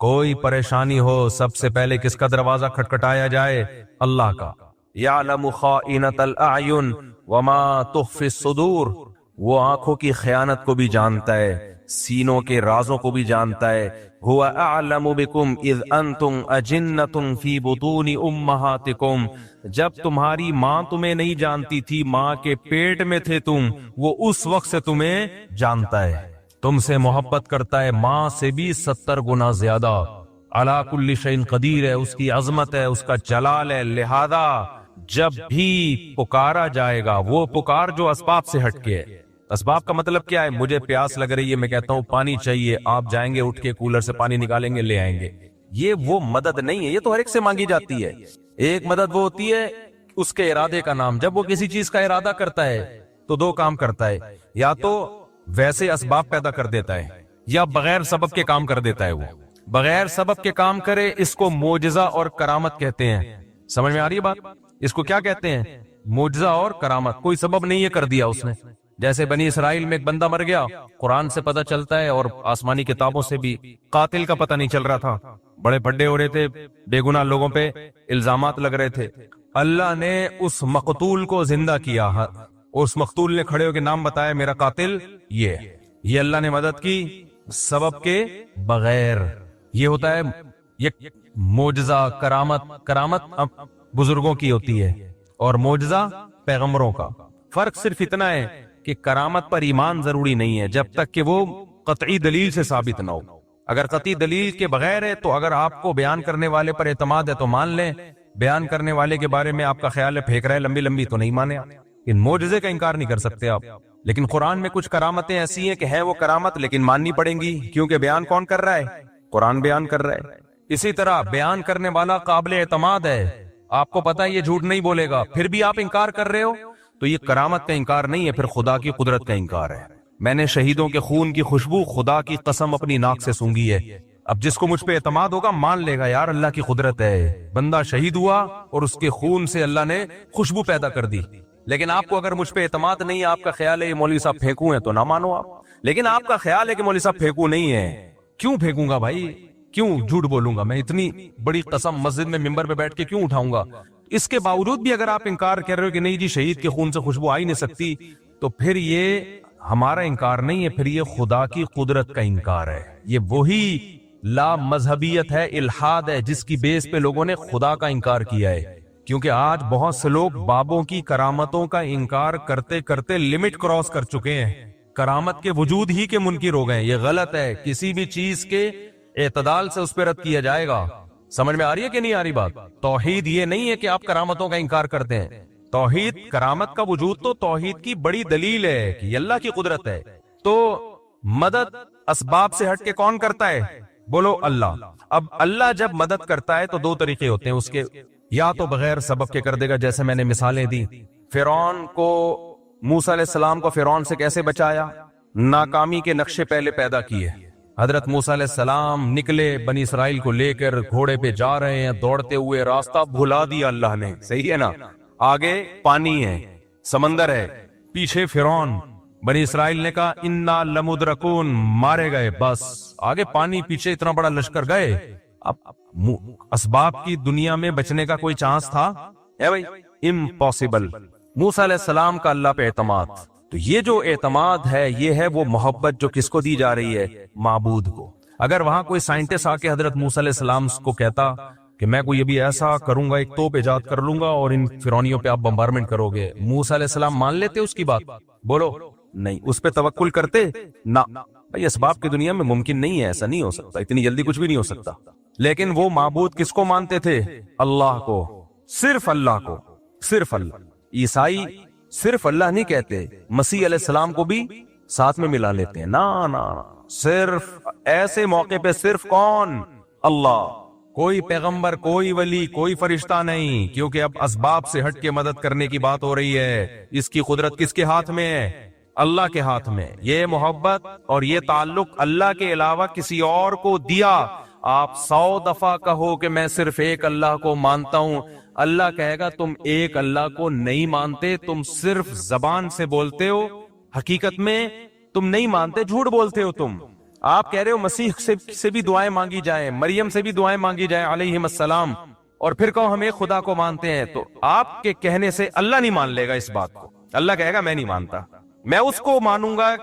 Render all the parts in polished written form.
کوئی پریشانی ہو سب سے پہلے کس کا دروازہ کھٹکھٹایا جائے؟ اللہ کا۔ یعلم خائنۃ الاعین وما تخفی الصدور، وہ آنکھوں کی خیانت کو بھی جانتا ہے، سینوں کے رازوں کو بھی جانتا ہے۔ هو اعلم بکم اذ انتم اجنۃ فی بطون امہاتکم، جب تمہاری ماں تمہیں نہیں جانتی تھی، ماں کے پیٹ میں تھے تم، وہ اس وقت سے تمہیں جانتا ہے، تم سے محبت کرتا ہے، ماں سے بھی 70 گنا زیادہ۔ علی کل شیء قدیر ہے، اس کی عظمت ہے، اس کا جلال ہے، لہذا جب بھی پکارا جائے گا، وہ پکار جو اسباب سے ہٹ کے ہے۔ اسباب کا مطلب کیا ہے؟ مجھے پیاس لگ رہی ہے، میں کہتا ہوں پانی چاہیے، آپ جائیں گے اٹھ کے کولر سے پانی نکالیں گے لے آئیں گے، یہ وہ مدد نہیں ہے، یہ تو ہر ایک سے مانگی جاتی ہے۔ ایک مدد وہ ہوتی ہے اس کے ارادے کا نام، جب وہ کسی چیز کا ارادہ کرتا ہے تو دو کام کرتا ہے، یا تو ویسے اسباب پیدا کر دیتا ہے یا بغیر سبب کے کام کر دیتا ہے۔ وہ بغیر سبب کے کام کرے، اس کو معجزہ اور کرامت کہتے ہیں۔ سمجھ میں آ رہی ہے بات؟ اس کو کیا کہتے ہیں؟ معجزہ اور کرامت۔ کوئی سبب نہیں ہے، کر دیا اس نے۔ جیسے بنی اسرائیل میں ایک بندہ مر گیا، قرآن سے پتہ چلتا ہے اور آسمانی کتابوں سے بھی، قاتل کا پتہ نہیں چل رہا تھا، بڑے بھڈے ہو رہے تھے، بے گناہ لوگوں پہ الزامات لگ رہے تھے، اللہ نے اس مقتول کو زندہ کیا، اس مقتول نے کھڑے ہو کے نام بتایا میرا قاتل یہ اللہ نے مدد کی سبب کے بغیر۔ یہ ہوتا ہے یہ معجزہ۔ کرامت بزرگوں کی ہوتی ہے اور معجزہ پیغمبروں کا۔ فرق صرف اتنا ہے کہ کرامت پر ایمان ضروری نہیں ہے جب تک کہ وہ قطعی دلیل سے ثابت نہ ہو۔ اگر قطعی دلیل کے بغیر ہے تو اگر آپ کو بیان کرنے والے پر اعتماد ہے تو مان لیں، بیان کرنے والے کے بارے میں آپ کا خیال ہے پھینک رہا ہے لمبی لمبی، تو نہیں مانے۔ ان معجزے کا انکار نہیں کر سکتے آپ، لیکن قرآن میں کچھ کرامتیں ایسی ہیں کہ ہیں وہ کرامت لیکن ماننی پڑیں گی، کیونکہ بیان کون کر رہا ہے؟ قرآن بیان کر رہا ہے۔ اسی طرح بیان کرنے والا قابل اعتماد ہے، آپ کو پتا ہے یہ جھوٹ نہیں بولے گا، پھر بھی آپ انکار کر رہے ہو، تو یہ کرامت کا انکار نہیں ہے، پھر خدا کی قدرت کا انکار ہے۔ میں نے شہیدوں کے خون کی خوشبو خدا کی قسم اپنی ناک سے سونگھی ہے۔ اب جس کو مجھ پہ اعتماد ہوگا مان لے گا یار اللہ کی قدرت ہے، بندہ شہید ہوا اور اس کے خون سے اللہ نے خوشبو پیدا کر دی۔ لیکن آپ کو اگر مجھ پہ اعتماد نہیں ہے، آپ کا خیال ہے یہ مولوی صاحب پھینکو ہیں، تو نہ مانو آپ۔ لیکن آپ کا خیال ہے کہ مولوی صاحب پھینکو نہیں ہے، کیوں پھینکوں گا بھائی؟ کیوں جھوٹ بولوں گا میں؟ اتنی بڑی قسم مسجد میں ممبر پہ بیٹھ کے کیوں اٹھاؤں گا؟ اس کے باوجود بھی اگر آپ انکار کر رہے ہو کہ نہیں جی شہید کے خون سے خوشبو آ ہی نہیں سکتی، تو پھر یہ ہمارا انکار نہیں ہے، پھر یہ خدا کی قدرت کا انکار ہے۔ یہ وہی لا مذہبیت ہے، الحاد ہے، جس کی بیس پہ لوگوں نے خدا کا انکار کیا ہے۔ کیونکہ آج بہت سے لوگ بابوں کی کرامتوں کا انکار کرتے کرتے لمٹ کراس کر چکے ہیں، کرامت کے وجود ہی کے منکر ہو گئے۔ یہ غلط ہے، کسی بھی چیز کے اعتدال سے اس پہ رد کیا جائے گا۔ سمجھ میں آ رہی ہے کہ نہیں آ رہی بات؟ توحید یہ نہیں ہے کہ آپ کرامتوں کا انکار کرتے ہیں، توحید کرامت کا وجود تو توحید کی بڑی دلیل ہے کہ یہ اللہ کی قدرت ہے۔ تو مدد اسباب سے ہٹ کے کون کرتا ہے؟ بولو اللہ۔ اب اللہ جب مدد کرتا ہے تو دو طریقے ہوتے ہیں اس کے، یا تو بغیر سبب کے کر دے گا، جیسے میں نے مثالیں دی۔ فرعون کو، موسیٰ علیہ السلام کو فرعون سے کیسے بچایا؟ ناکامی کے نقشے پہلے پیدا کیے۔ حضرت موسیٰ علیہ السلام نکلے بنی اسرائیل کو لے کر، گھوڑے پہ جا رہے ہیں، دوڑتے ہوئے، راستہ بھلا دیا اللہ نے، صحیح ہے نا؟ آگے پانی ہے، سمندر ہے، پیچھے فرعون۔ بنی اسرائیل نے کہا انا لمدرکون، مارے گئے، بس آگے پانی، پیچھے اتنا بڑا لشکر، گئے۔ اب اسباب کی دنیا میں بچنے کا کوئی چانس تھا؟ ہے بھائی؟ امپاسبل۔ موسیٰ علیہ السلام کا اللہ پہ اعتماد، تو یہ جو اعتماد ہے یہ ہے وہ محبت جو کس کو دی جا رہی ہے؟ معبود کو۔ اگر وہاں کوئی سائنٹسٹ آ کے حضرت موسیٰ علیہ السلام کو کہتا کہ میں کوئی ابھی ایسا کروں گا، ایک توپ ایجاد کر لوں گا اور ان فرعونیوں پہ آپ بمبارمنٹ کرو گے، موسیٰ علیہ السلام مان لیتے اس کی بات؟ بولو نہیں۔ اس پہ توکل کرتے؟ نہ بھائی، اسباب کی دنیا میں ممکن نہیں ہے، ایسا نہیں ہو سکتا، اتنی جلدی کچھ بھی نہیں ہو سکتا۔ لیکن وہ معبود کس کو مانتے تھے؟ اللہ کو، صرف اللہ کو، صرف اللہ۔ عیسائی صرف اللہ نہیں کہتے، مسیح علیہ السلام کو بھی ساتھ میں ملا لیتے ہیں۔ نا صرف ایسے موقع پہ صرف کون؟ اللہ۔ کوئی پیغمبر، کوئی ولی، کوئی فرشتہ نہیں، کیونکہ اب اسباب سے ہٹ کے مدد کرنے کی بات ہو رہی ہے۔ اس کی قدرت کس کے ہاتھ میں ہے؟ اللہ کے ہاتھ میں۔ یہ محبت اور یہ تعلق اللہ کے علاوہ کسی اور کو دیا، آپ 100 دفعہ کہو کہ میں صرف ایک اللہ کو مانتا ہوں، اللہ کہے گا تم ایک اللہ کو نہیں مانتے، تم صرف زبان سے بولتے ہو، حقیقت میں تم نہیں مانتے، جھوٹ بولتے ہو تم۔ آپ کہہ رہے ہو مسیح سے بھی دعائیں مانگی جائیں، مریم سے بھی دعائیں مانگی جائیں علیہم السلام، اور پھر کہو ہم ایک خدا کو مانتے ہیں، تو آپ کے کہنے سے اللہ نہیں مان لے گا اس بات کو. اللہ کہے گا میں نہیں مانتا، میں اس کو مانوں گا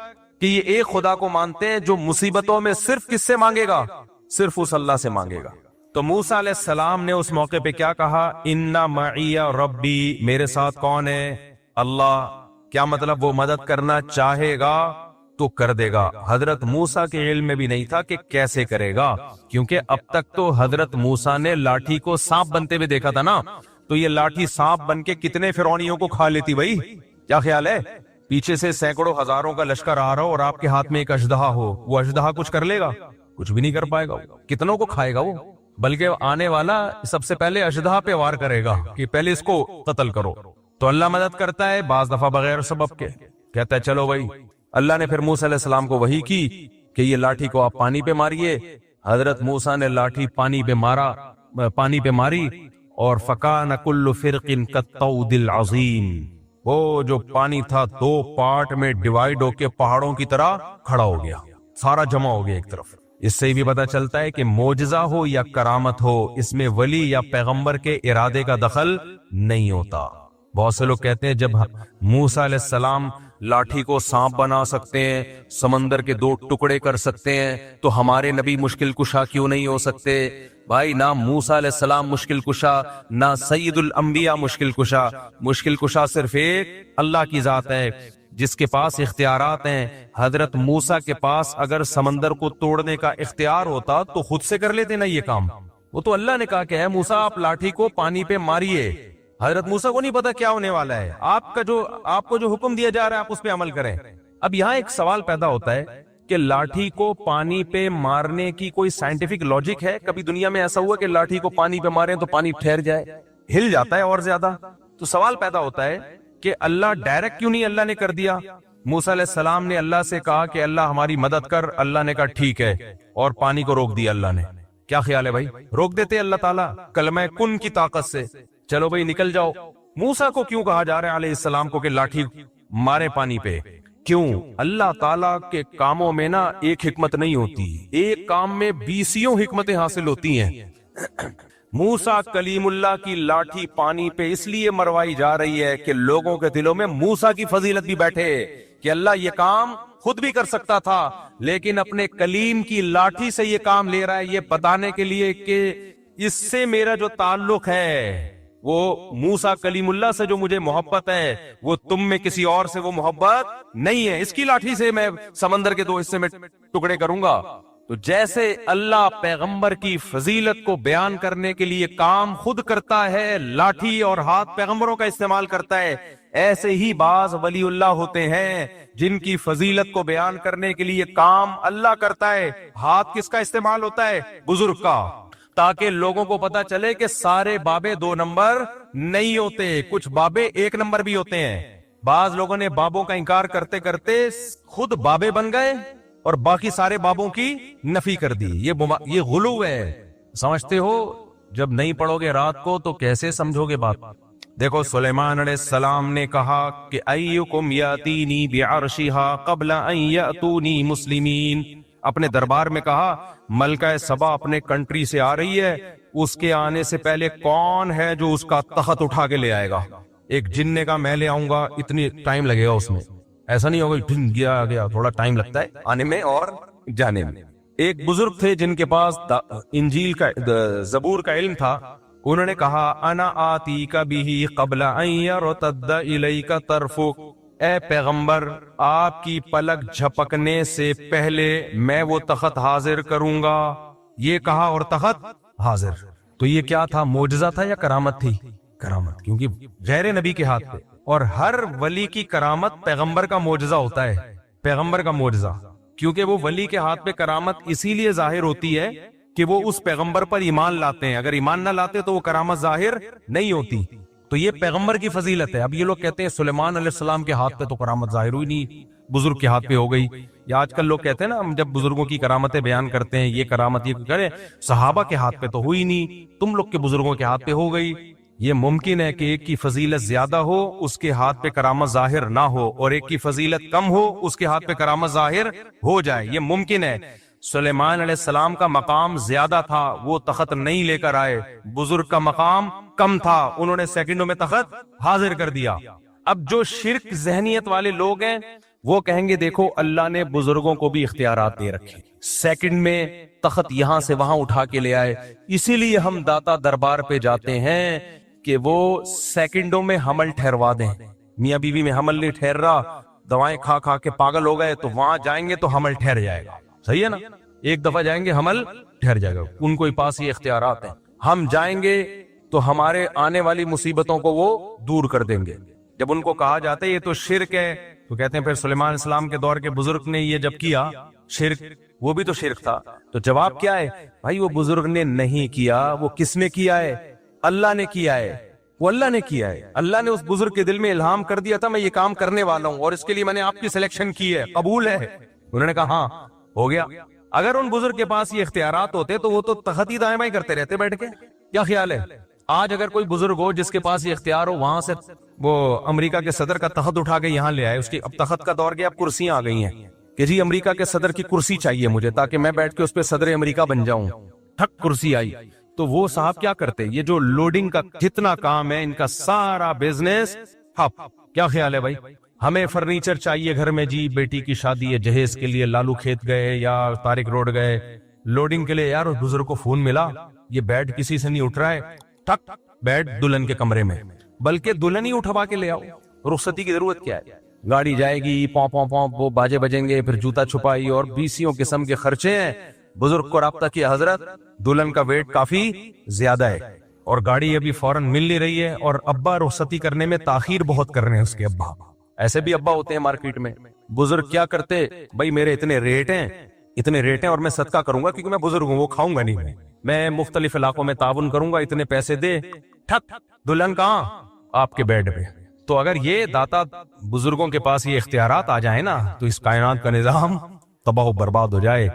کہ یہ ایک خدا کو مانتے ہیں جو مصیبتوں میں صرف کس سے مانگے گا؟ صرف اس اللہ سے مانگے گا. تو موسیٰ علیہ السلام نے اس موقع پہ کیا کہا؟ اِنَّ مَعِیَ رَبِّی، میرے ساتھ کون ہے؟ اللہ. کیا مطلب؟ وہ مدد کرنا چاہے گا تو کر دے گا. حضرت موسیٰ کے علم میں بھی نہیں تھا کہ کیسے کرے گا، کیونکہ اب تک تو حضرت موسیٰ نے لاٹھی کو سانپ بنتے ہوئے دیکھا تھا نا، تو یہ لاٹھی سانپ بن کے کتنے فرعونیوں کو کھا لیتی بھائی. کیا خیال ہے؟ پیچھے سے سینکڑوں ہزاروں کا لشکر آ رہا ہو اور آپ کے ہاتھ میں ایک اژدہا ہو، وہ اژدہا کچھ کر لے گا؟ کچھ بھی نہیں کر پائے گا. کتنوں کو کھائے گا وہ؟ بلکہ آنے والا سب سے پہلے اژدہا پہ وار کرے گا کہ پہلے اس کو قتل کرو. تو اللہ مدد کرتا ہے بعض دفعہ بغیر سبب کے. کہتا ہے چلو بھائی. اللہ نے پھر موسیٰ علیہ السلام کو وحی کی کہ یہ لاٹھی کو آپ پانی پہ ماریے. حضرت موسیٰ نے لاٹھی پانی پہ ماری اور فَكَانَ كُلُّ فِرْقٍ كَالطَّوْدِ الْعَظِيمِ، وہ جو پانی تھا دو پارٹ میں ڈیوائیڈ ہو کے پہاڑوں کی طرح کھڑا ہو گیا، سارا جمع ہو گیا ایک طرف. اس سے بھی پتا چلتا ہے کہ معجزہ ہو یا کرامت ہو، اس میں ولی یا پیغمبر کے ارادے کا دخل نہیں ہوتا. بہت سے لوگ کہتے ہیں جب موسیٰ علیہ السلام لاٹھی کو سانپ بنا سکتے ہیں، سمندر کے دو ٹکڑے کر سکتے ہیں، تو ہمارے نبی مشکل کشا کیوں نہیں ہو سکتے؟ بھائی نہ موسیٰ علیہ السلام مشکل کشا، نہ سید الانبیاء مشکل کشا. مشکل کشا صرف ایک اللہ کی ذات ہے جس کے پاس اختیارات ہیں. حضرت موسیٰ کے پاس اگر سمندر کو توڑنے کا اختیار ہوتا تو خود سے کر لیتے نا یہ کام. وہ تو اللہ نے کہا کہ اے موسیٰ آپ لاٹھی کو پانی پہ ماریے. حضرت موسیٰ کو نہیں پتا کیا ہونے والا ہے، آپ کو جو حکم دیا جا رہا ہے آپ اس پہ عمل کریں. اب یہاں ایک سوال پیدا ہوتا ہے کہ لاٹھی کو پانی پہ مارنے کی کوئی سائنٹیفک لاجک ہے؟ کبھی دنیا میں ایسا ہوا کہ لاٹھی کو پانی پہ ماریں تو پانی ٹھہر جائے؟ ہل جاتا ہے اور زیادہ. تو سوال پیدا ہوتا ہے کہ اللہ ڈائریکٹ کیوں نہیں اللہ نے کر دیا؟ موسیٰ علیہ السلام نے اللہ سے کہا کہ اللہ ہماری مدد کر، اللہ نے کہا ٹھیک ہے، اور پانی کو روک دیا اللہ نے. کیا خیال ہے بھائی؟ روک دیتے اللہ تعالیٰ کلمہ کن کی طاقت سے، چلو بھائی نکل جاؤ. موسیٰ کو کیوں کہا جا رہا ہے علیہ السلام کو کہ لاٹھی مارے پانی پہ؟ کیوں؟ اللہ تعالیٰ کے کاموں میں نا ایک حکمت نہیں ہوتی، ایک کام میں 20 حکمتیں حاصل ہوتی ہیں. موسیٰ کلیم اللہ کی لاٹھی پانی پہ اس لیے مروائی جا رہی ہے کہ لوگوں کے دلوں میں موسیٰ کی فضیلت بھی بیٹھے کہ اللہ یہ کام خود بھی کر سکتا تھا لیکن اپنے کلیم کی لاٹھی سے یہ کام لے رہا ہے، یہ بتانے کے لیے کہ اس سے میرا جو تعلق ہے، وہ موسیٰ کلیم اللہ سے جو مجھے محبت ہے، وہ تم میں کسی اور سے وہ محبت نہیں ہے. اس کی لاٹھی سے میں سمندر کے 2 حصے میں ٹکڑے کروں گا. تو جیسے اللہ پیغمبر کی فضیلت کو بیان کرنے کے لیے کام خود کرتا ہے، لاٹھی اور ہاتھ پیغمبروں کا استعمال کرتا ہے، ایسے ہی بعض ولی اللہ ہوتے ہیں جن کی فضیلت کو بیان کرنے کے لیے کام اللہ کرتا ہے. ہاتھ کس کا استعمال ہوتا ہے؟ بزرگ کا، تاکہ لوگوں کو پتا چلے کہ سارے بابے 2 نمبر نہیں ہوتے، کچھ بابے 1 نمبر بھی ہوتے ہیں. بعض لوگوں نے بابوں کا انکار کرتے کرتے خود بابے بن گئے اور باقی سارے بابوں کی نفی کر دی. یہ غلو ہے. سمجھتے ہو؟ جب نہیں پڑھو گے رات کو تو کیسے سمجھو گے بات؟ دیکھو سلیمان علیہ السلام نے کہا کہ ایکم یاتینی بعرشہا قبل ان یاتونی مسلمین. اپنے دربار میں کہا ملکہ سبا اپنے کنٹری سے آ رہی ہے، اس کے آنے سے پہلے کون ہے جو اس کا تخت اٹھا کے لے آئے گا؟ ایک جن نے کہا میں لے آؤں گا، اتنی ٹائم لگے گا اس میں. ایسا نہیں ہوگا دن گیا تھوڑا ٹائم لگتا ہے آنے میں اور جانے میں. ایک بزرگ تھے جن کے پاس انجیل کا زبور کا علم تھا، انہوں نے کہا انا آتیک بہ قبل ان یرتد الیک طرفک. اے پیغمبر آپ کی پلک جھپکنے سے پہلے میں وہ تخت حاضر کروں گا. یہ کہا اور تخت حاضر. تو یہ کیا تھا؟ معجزہ تھا یا کرامت تھی؟ کرامت، کیونکہ غیر نبی کے ہاتھ پہ. اور ہر ولی کی کرامت پیغمبر کا معجزہ ہوتا ہے. پیغمبر کا معجزہ، کیونکہ وہ ولی کے ہاتھ پہ کرامت اسی لیے ظاہر ہوتی ہے کہ وہ اس پیغمبر پر ایمان لاتے ہیں. اگر ایمان نہ لاتے تو وہ کرامت ظاہر نہیں ہوتی. تو یہ پیغمبر کی فضیلت ہے. اب یہ لوگ کہتے ہیں سلیمان علیہ السلام کے ہاتھ پہ تو کرامت ظاہر ہوئی نہیں، بزرگ کے ہاتھ پہ ہو گئی. یا آج کل لوگ کہتے ہیں نا، ہم جب بزرگوں کی کرامتیں بیان کرتے ہیں، یہ کرامت یہ کرے، صحابہ کے ہاتھ پہ تو ہوئی نہیں، تم لوگ کے بزرگوں کے ہاتھ پہ ہو گئی. یہ ممکن ہے کہ ایک کی فضیلت زیادہ ہو، اس کے ہاتھ پہ کرامت ظاہر نہ ہو، اور ایک کی فضیلت کم ہو، اس کے ہاتھ پہ کرامت ظاہر ہو جائے. یہ ممکن ہے. سلیمان علیہ السلام کا مقام زیادہ تھا، وہ تخت نہیں لے کر آئے، بزرگ کا مقام کم تھا، انہوں نے سیکنڈوں میں تخت حاضر کر دیا۔ اب جو شرک ذہنیت والے لوگ ہیں وہ کہیں گے دیکھو اللہ نے بزرگوں کو بھی اختیارات دے رکھے، سیکنڈ میں تخت یہاں سے وہاں اٹھا کے لے آئے، اسی لیے ہم داتا دربار پہ جاتے ہیں کہ وہ سیکنڈوں میں حمل ٹھہروا دیں۔ میاں بیوی میں حمل نہیں ٹھہر رہا، دوائیں کھا کھا کے پاگل ہو گئے، تو وہاں جائیں گے تو حمل ٹھہر جائے گا، صحیح ہے نا؟ ایک دفعہ جائیں گے حمل ٹھہر جائے گا، ان کو پاس یہ اختیارات ہیں۔ ہم جائیں گے تو ہمارے آنے والی مصیبتوں کو وہ دور کر دیں گے۔ جب ان کو کہا جاتا ہے یہ تو شرک ہے تو کہتے ہیں پھر سلیمان علیہ السلام کے دور کے بزرگ نے یہ جب کیا شرک، وہ بھی تو شرک تھا۔ تو جواب کیا ہے بھائی؟ وہ بزرگ نے نہیں کیا، وہ کس نے کیا ہے؟ اللہ نے کیا ہے، وہ اللہ نے کیا ہے۔ اللہ نے اس بزرگ کے دل میں الہام کر دیا تھا میں یہ کام کرنے والا ہوں اور اس کے لیے میں نے آپ کی سلیکشن کی ہے، قبول ہے؟ انہوں نے کہا ہاں ہو گیا۔ اگر ان بزرگ کے پاس یہ اختیارات ہوتے تو وہ تو تخت ہی دائیں بائیں کرتے رہتے بیٹھ کے۔ کیا خیال ہے آج اگر کوئی بزرگ ہو جس کے پاس یہ اختیار ہو، وہاں سے وہ امریکہ کے صدر کا تخت اٹھا کے یہاں لے آئے، اس کی اب تخت کا دور گیا، اب کرسیاں آ گئی ہیں کہ جی امریکہ کے صدر کی کرسی چاہیے مجھے تاکہ میں بیٹھ کے اس پہ صدر امریکہ بن جاؤں، ٹھک کرسی آئی، تو وہ صاحب کیا کرتے؟ یہ جو لوڈنگ کا جتنا کام ہے ان کا سارا بزنس ٹھپ۔ کیا خیال ہے بھائی؟ ہمیں فرنیچر چاہیے گھر میں، جی بیٹی کی شادی ہے، جہیز کے لیے لالو کھیت گئے یا طارق روڈ گئے لوڈنگ کے لیے، یار اس بزرگ کو فون ملا یہ بیڈ کسی سے نہیں اٹھ رہا ہے، ٹھک بیڈ دلہن کے کمرے میں، بلکہ دلہن ہی اٹھوا کے لے آؤ، رخصتی کی ضرورت کیا ہے؟ گاڑی جائے گی، پاؤں پاؤں پاؤں وہ باجے بجیں گے، پھر جوتا چھپائی اور بیسیوں قسم کے خرچے ہیں۔ بزرگ کو رابطہ کیا حضرت دلہن کا ویٹ کافی زیادہ ہے اور گاڑی ابھی فوراً مل نہیں رہی ہے، اور ابا رخصتی کرنے میں تاخیر بہت کر رہے ہیں اس کے ابا، ایسے بھی ابا ہوتے ہیں مارکیٹ میں۔ بزرگ کیا کرتے؟ بھائی میرے اتنے ریٹ ہیں اور میں صدقہ کروں گا کیونکہ میں بزرگ ہوں، وہ کھاؤں گا نہیں، میں مختلف علاقوں میں تعاون کروں گا، اتنے پیسے دے، ٹھک دلہن کہاں؟ آپ کے بیڈ پہ۔ تو اگر یہ داتا بزرگوں کے پاس یہ اختیارات آ جائیں نا تو اس کائنات کا نظام تباہ و برباد ہو جائے۔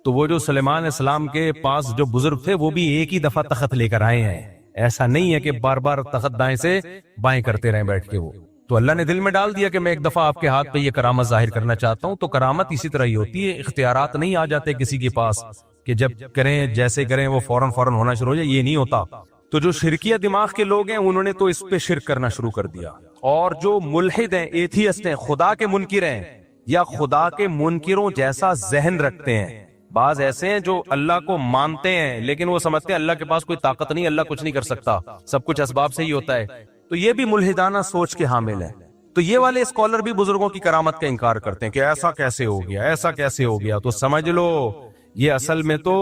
تو وہ جو سلیمان علیہ السلام کے پاس جو بزرگ تھے وہ بھی ایک ہی دفعہ تخت لے کر آئے ہیں، ایسا نہیں ہے کہ بار بار تخت دائیں سے بائیں کرتے رہیں بیٹھ کے۔ وہ تو اللہ نے دل میں ڈال دیا کہ میں ایک دفعہ آپ کے ہاتھ پہ یہ کرامت ظاہر کرنا چاہتا ہوں، تو کرامت اسی طرح ہی ہوتی ہے، اختیارات نہیں آ جاتے کسی کے پاس کہ جب کریں جیسے کریں وہ فوراً ہونا شروع ہو جائے، یہ نہیں ہوتا۔ تو جو شرکیہ دماغ کے لوگ ہیں انہوں نے تو اس پہ شرک کرنا شروع کر دیا، اور جو ملحد ہیں، ایتھیسٹ ہیں، خدا کے منکر ہیں یا خدا کے منکروں جیسا ذہن رکھتے ہیں، بعض ایسے ہیں جو اللہ کو مانتے ہیں لیکن وہ سمجھتے ہیں اللہ کے پاس کوئی طاقت نہیں، اللہ کچھ نہیں کر سکتا، سب کچھ اسباب سے ہی ہوتا ہے، تو یہ بھی ملحدانہ سوچ کے حامل ہے۔ تو یہ والے اسکالر بھی بزرگوں کی کرامت کا انکار کرتے ہیں کہ ایسا کیسے ہو گیا، ایسا کیسے ہو گیا۔ تو سمجھ لو یہ اصل میں تو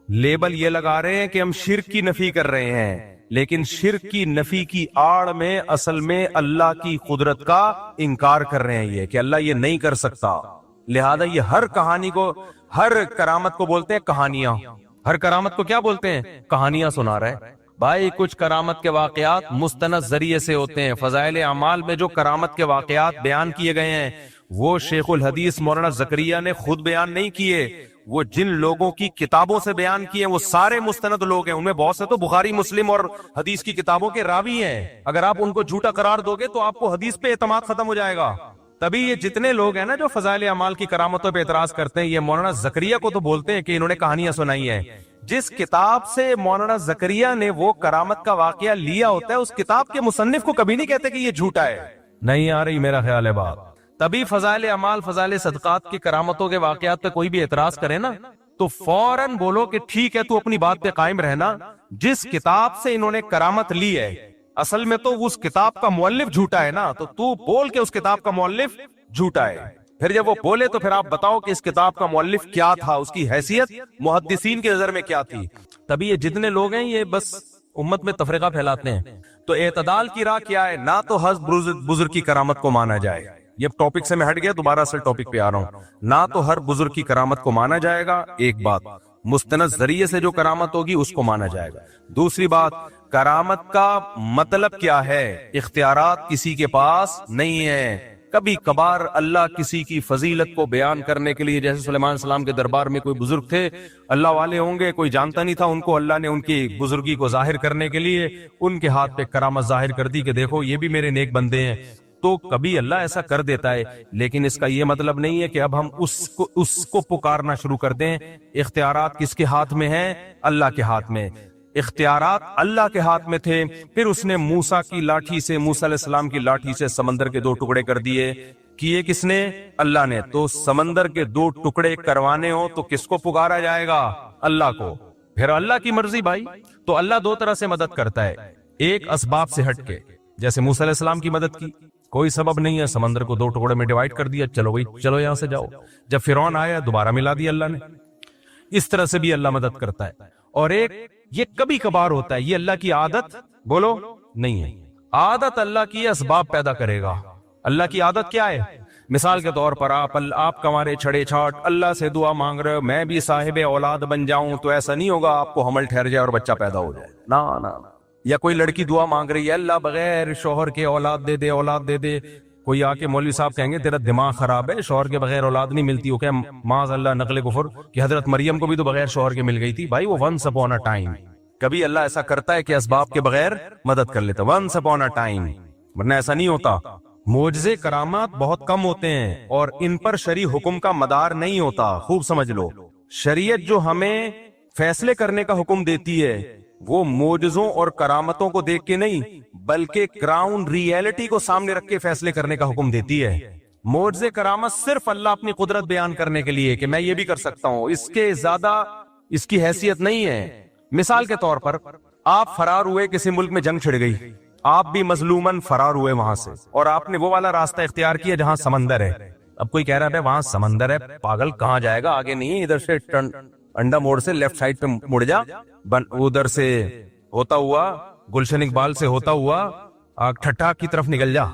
لیبل یہ لگا رہے ہیں کہ ہم شرک کی نفی کر رہے ہیں، لیکن شرک کی نفی کی آڑ میں اصل میں اللہ کی قدرت کا انکار کر رہے ہیں، یہ کہ اللہ یہ نہیں کر سکتا۔ لہذا یہ ہر کہانی کو، ہر کرامت کو بولتے ہیں کہانیاں، ہر کرامت کو کیا بولتے ہیں؟ کہانیاں سنا رہے ہیں۔ بھائی کچھ کرامت کے واقعات مستند ذریعے سے ہوتے ہیں، فضائل اعمال میں جو کرامت کے واقعات بیان کیے گئے ہیں وہ شیخ الحدیث مولانا زکریا نے خود بیان نہیں کیے، وہ جن لوگوں کی کتابوں سے بیان کیے وہ سارے مستند لوگ ہیں، ان میں بہت سے تو بخاری مسلم اور حدیث کی کتابوں کے راوی ہیں، اگر آپ ان کو جھوٹا قرار دو گے تو آپ کو حدیث پہ اعتماد ختم ہو جائے گا۔ تبھی یہ جتنے لوگ ہیں نا جو فضائل اعمال کی کرامتوں پہ اعتراض کرتے ہیں، یہ مولانا زکریا کو تو بولتے ہیں کہ انہوں نے کہانیاں سنائی ہیں۔ جس کتاب سے مولانا زکریا نے وہ کرامت کا واقعہ لیا ہوتا ہے اس کتاب کے مصنف کو کبھی نہیں کہتے کہ یہ جھوٹا ہے۔ نہیں آ رہی میرا خیال ہے بات؟ تبھی فضائل اعمال، فضائل صدقات کی کرامتوں کے واقعات پہ کوئی بھی اعتراض کرے نا تو فوراً بولو کہ ٹھیک ہے تو اپنی بات پہ قائم رہنا، جس کتاب سے انہوں نے کرامت لی ہے اصل میں تو اس کتاب کا مؤلف جھوٹا ہے نا، تو بول کے اس کتاب کا مؤلف جھوٹا ہے۔ پھر جب وہ بولے تو پھر آپ بتاؤ کہ اس کتاب کا مؤلف کیا تھا، اس کی حیثیت محدثین کی نظر میں کیا تھی۔ تبھی یہ جتنے لوگ ہیں یہ بس امت میں تفرقہ پھیلاتے ہیں۔ تو اعتدال کی راہ کیا ہے؟ نہ تو ہر بزرگ کی کرامت کو مانا جائے، یہ ٹاپک سے میں ہٹ گیا، دوبارہ اصل ٹاپک پہ آ رہا ہوں، نہ تو ہر بزرگ کی کرامت کو مانا جائے گا، ایک بات، مستند ذریعے سے جو کرامت ہوگی اس کو مانا جائے گا۔ دوسری بات، کرامت کا مطلب کیا ہے؟ اختیارات کسی کے پاس نہیں ہے۔ کبھی کبھار اللہ کسی کی فضیلت کو بیان کرنے کے لیے، جیسے سلیمان علیہ السلام کے دربار میں کوئی بزرگ تھے، اللہ والے ہوں گے، کوئی جانتا نہیں تھا ان کو، اللہ نے ان کی بزرگی کو ظاہر کرنے کے لیے ان کے ہاتھ پہ کرامت ظاہر کر دی کہ دیکھو یہ بھی میرے نیک بندے ہیں۔ تو کبھی اللہ ایسا کر دیتا ہے، لیکن اس کا یہ مطلب نہیں ہے کہ اب ہم اس کو پکارنا شروع کر دیں۔ اختیارات کس کے ہاتھ میں ہیں؟ اللہ کے ہاتھ میں۔ اختیارات اللہ کے ہاتھ میں تھے، پھر اس نے موسیٰ کی لاٹھی سے، موسیٰ علیہ السلام کی لاٹھی سے سمندر کے 2 ٹکڑے کر دیے۔ کیے کس نے؟ اللہ نے۔ تو سمندر کے 2 ٹکڑے کروانے ہو تو کس کو پکارا جائے گا؟ اللہ کو۔ پھر اللہ کی مرضی بھائی۔ تو اللہ 2 طرح سے مدد کرتا ہے، ایک اسباب سے ہٹ کے، جیسے موسیٰ علیہ السلام کی مدد کی، کوئی سبب نہیں ہے، سمندر کو 2 ٹکڑے میں ڈیوائیڈ کر دیا، چلو بھائی چلو یہاں سے جاؤ۔ جب فرعون آیا دوبارہ ملا دیا اللہ نے۔ اس طرح سے بھی اللہ مدد کرتا ہے۔ اور ایک یہ کبھی کبھار ہوتا ہے، یہ اللہ کی عادت بولو نہیں ہے۔ عادت اللہ کی اسباب پیدا کرے گا۔ اللہ کی عادت کیا ہے؟ مثال کے طور پر آپ کمارے چھڑے چھاٹ اللہ سے دعا مانگ رہے ہو میں بھی صاحب اولاد بن جاؤں، تو ایسا نہیں ہوگا آپ کو حمل ٹھہر جائے اور بچہ پیدا ہو جائے، نا نا۔ یا کوئی لڑکی دعا مانگ رہی ہے اللہ بغیر شوہر کے اولاد دے دے، اولاد دے دے۔ کوئی آ کے مولوی صاحب کہیں گے تیرا دماغ خراب ہے، شوہر کے بغیر اولاد نہیں ملتی۔ وہ کہ معاذ اللہ نقل کفر کہ حضرت مریم کو بھی تو بغیر شوہر کے مل گئی تھی۔ بھائی وہ ونس اپون اے ٹائم، کبھی اللہ ایسا کرتا ہے کہ اسباب کے بغیر مدد کر لیتا، ونس اپون اے ٹائم، ورنہ ایسا نہیں ہوتا۔ معجزے کرامات بہت کم ہوتے ہیں اور ان پر شرعی حکم کا مدار نہیں ہوتا، خوب سمجھ لو۔ شریعت جو ہمیں فیصلے کرنے کا حکم دیتی ہے وہ معجزوں اور کرامتوں کو دیکھ کے نہیں، بلکہ گراؤنڈ ریئلٹی کو سامنے رکھ کے فیصلے کرنے کا حکم دیتی ہے۔ معجزے کرامت صرف اللہ اپنی قدرت بیان کرنے کے لیے کہ میں یہ بھی کر سکتا ہوں، اس کے زیادہ اس کی حیثیت نہیں ہے۔ مثال کے طور پر آپ فرار ہوئے، کسی ملک میں جنگ چھڑ گئی، آپ بھی مظلومن فرار ہوئے وہاں سے، اور آپ نے وہ والا راستہ اختیار کیا جہاں سمندر ہے۔ اب کوئی کہہ رہا ہے وہاں سمندر ہے، پاگل کہاں جائے گا، آگے نہیں، ادھر سے انڈا موڑ سے لیفٹ سائڈ پہ مڑ جا، ادھر سے ہوتا ہوا گلشن اقبال سے ہوتا ہوا ٹھٹھا کی طرف نکل جا۔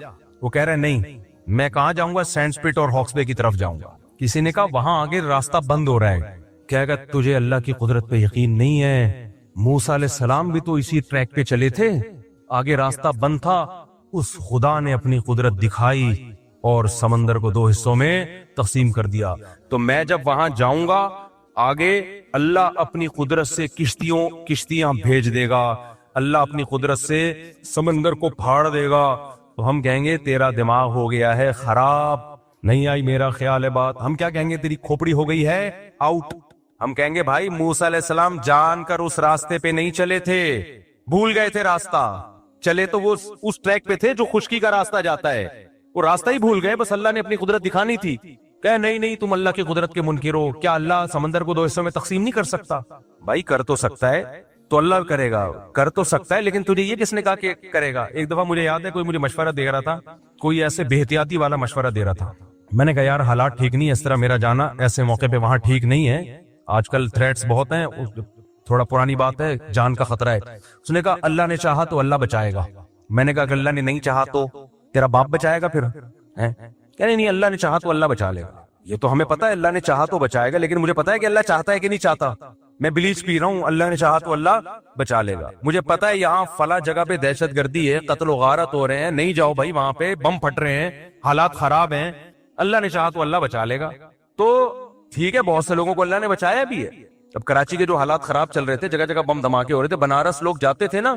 وہ کہہ رہے نہیں، میں کہاں جاؤں گا؟ سینڈ سپٹ اور ہاکس بے کی طرف جاؤں گا۔ کسی نے کہا وہاں آگے راستہ بند ہو رہا ہے۔ کہے گا تجھے اللہ کی قدرت پہ یقین نہیں ہے؟ موسیٰ علیہ السلام بھی تو اسی ٹریک پہ چلے تھے، آگے راستہ بند تھا، اس خدا نے اپنی قدرت دکھائی اور سمندر کو 2 حصوں میں تقسیم کر دیا۔ تو میں جب وہاں جاؤں گا آگے اللہ اپنی قدرت سے کشتیاں بھیج دے گا، اللہ اپنی قدرت سے سمندر کو پھاڑ دے گا، تو ہم کہیں گے تیرا دماغ ہو گیا ہے خراب، نہیں آئی میرا خیال ہے بات۔ ہم کیا کہیں گے؟ تیری کھوپڑی ہو گئی ہے آؤٹ۔ ہم کہیں گے بھائی موسیٰ علیہ السلام جان کر اس راستے پہ نہیں چلے تھے، بھول گئے تھے راستہ، چلے تو وہ اس ٹریک پہ تھے جو خشکی کا راستہ جاتا ہے، وہ راستہ ہی بھول گئے، بس اللہ نے اپنی قدرت دکھانی تھی۔ کہ نہیں تم اللہ کی قدرت کے منکر ہو، کیا اللہ سمندر کو 2 حصوں میں تقسیم نہیں کر سکتا؟ بھائی کر تو سکتا ہے، تو اللہ کرے گا، کر تو سکتا ہے، لیکن تجھے یہ کس نے کہا کہ کرے گا؟ ایک دفعہ مجھے یاد ہے کوئی مجھے مشورہ دے رہا تھا، کوئی ایسے بے احتیاطی والا مشورہ دے رہا تھا۔ میں نے کہا یار حالات ٹھیک نہیں ہے، اس طرح میرا جانا ایسے موقع پہ وہاں ٹھیک نہیں ہے، آج کل تھریٹس بہت ہیں، تھوڑا پرانی بات ہے، جان کا خطرہ ہے۔ اس نے کہا اللہ نے چاہا تو اللہ بچائے گا۔ میں نے کہا کہ اللہ نے نہیں چاہا تو تیرا باپ بچائے گا پھر؟ کہ نہیں اللہ نے چاہا تو اللہ بچا لے گا۔ یہ تو ہمیں پتا ہے اللہ نے چاہا تو بچائے گا، لیکن مجھے پتا ہے کہ اللہ چاہتا ہے کہ نہیں چاہتا۔ میں بلیچ پی رہا ہوں، اللہ نے چاہا تو اللہ بچا لے گا۔ مجھے پتا ہے یہاں فلاں جگہ پہ دہشت گردی ہے، قتل و غارت ہو رہے ہیں، نہیں جاؤ بھائی، وہاں پہ بم پھٹ رہے ہیں، حالات خراب ہیں، اللہ نے چاہا تو اللہ بچا لے گا۔ تو ٹھیک ہے، بہت سے لوگوں کو اللہ نے بچایا بھی ہے۔ اب کراچی کے جو حالات خراب چل رہے تھے، جگہ جگہ بم دھماکے ہو رہے تھے، بنارس لوگ جاتے تھے نا،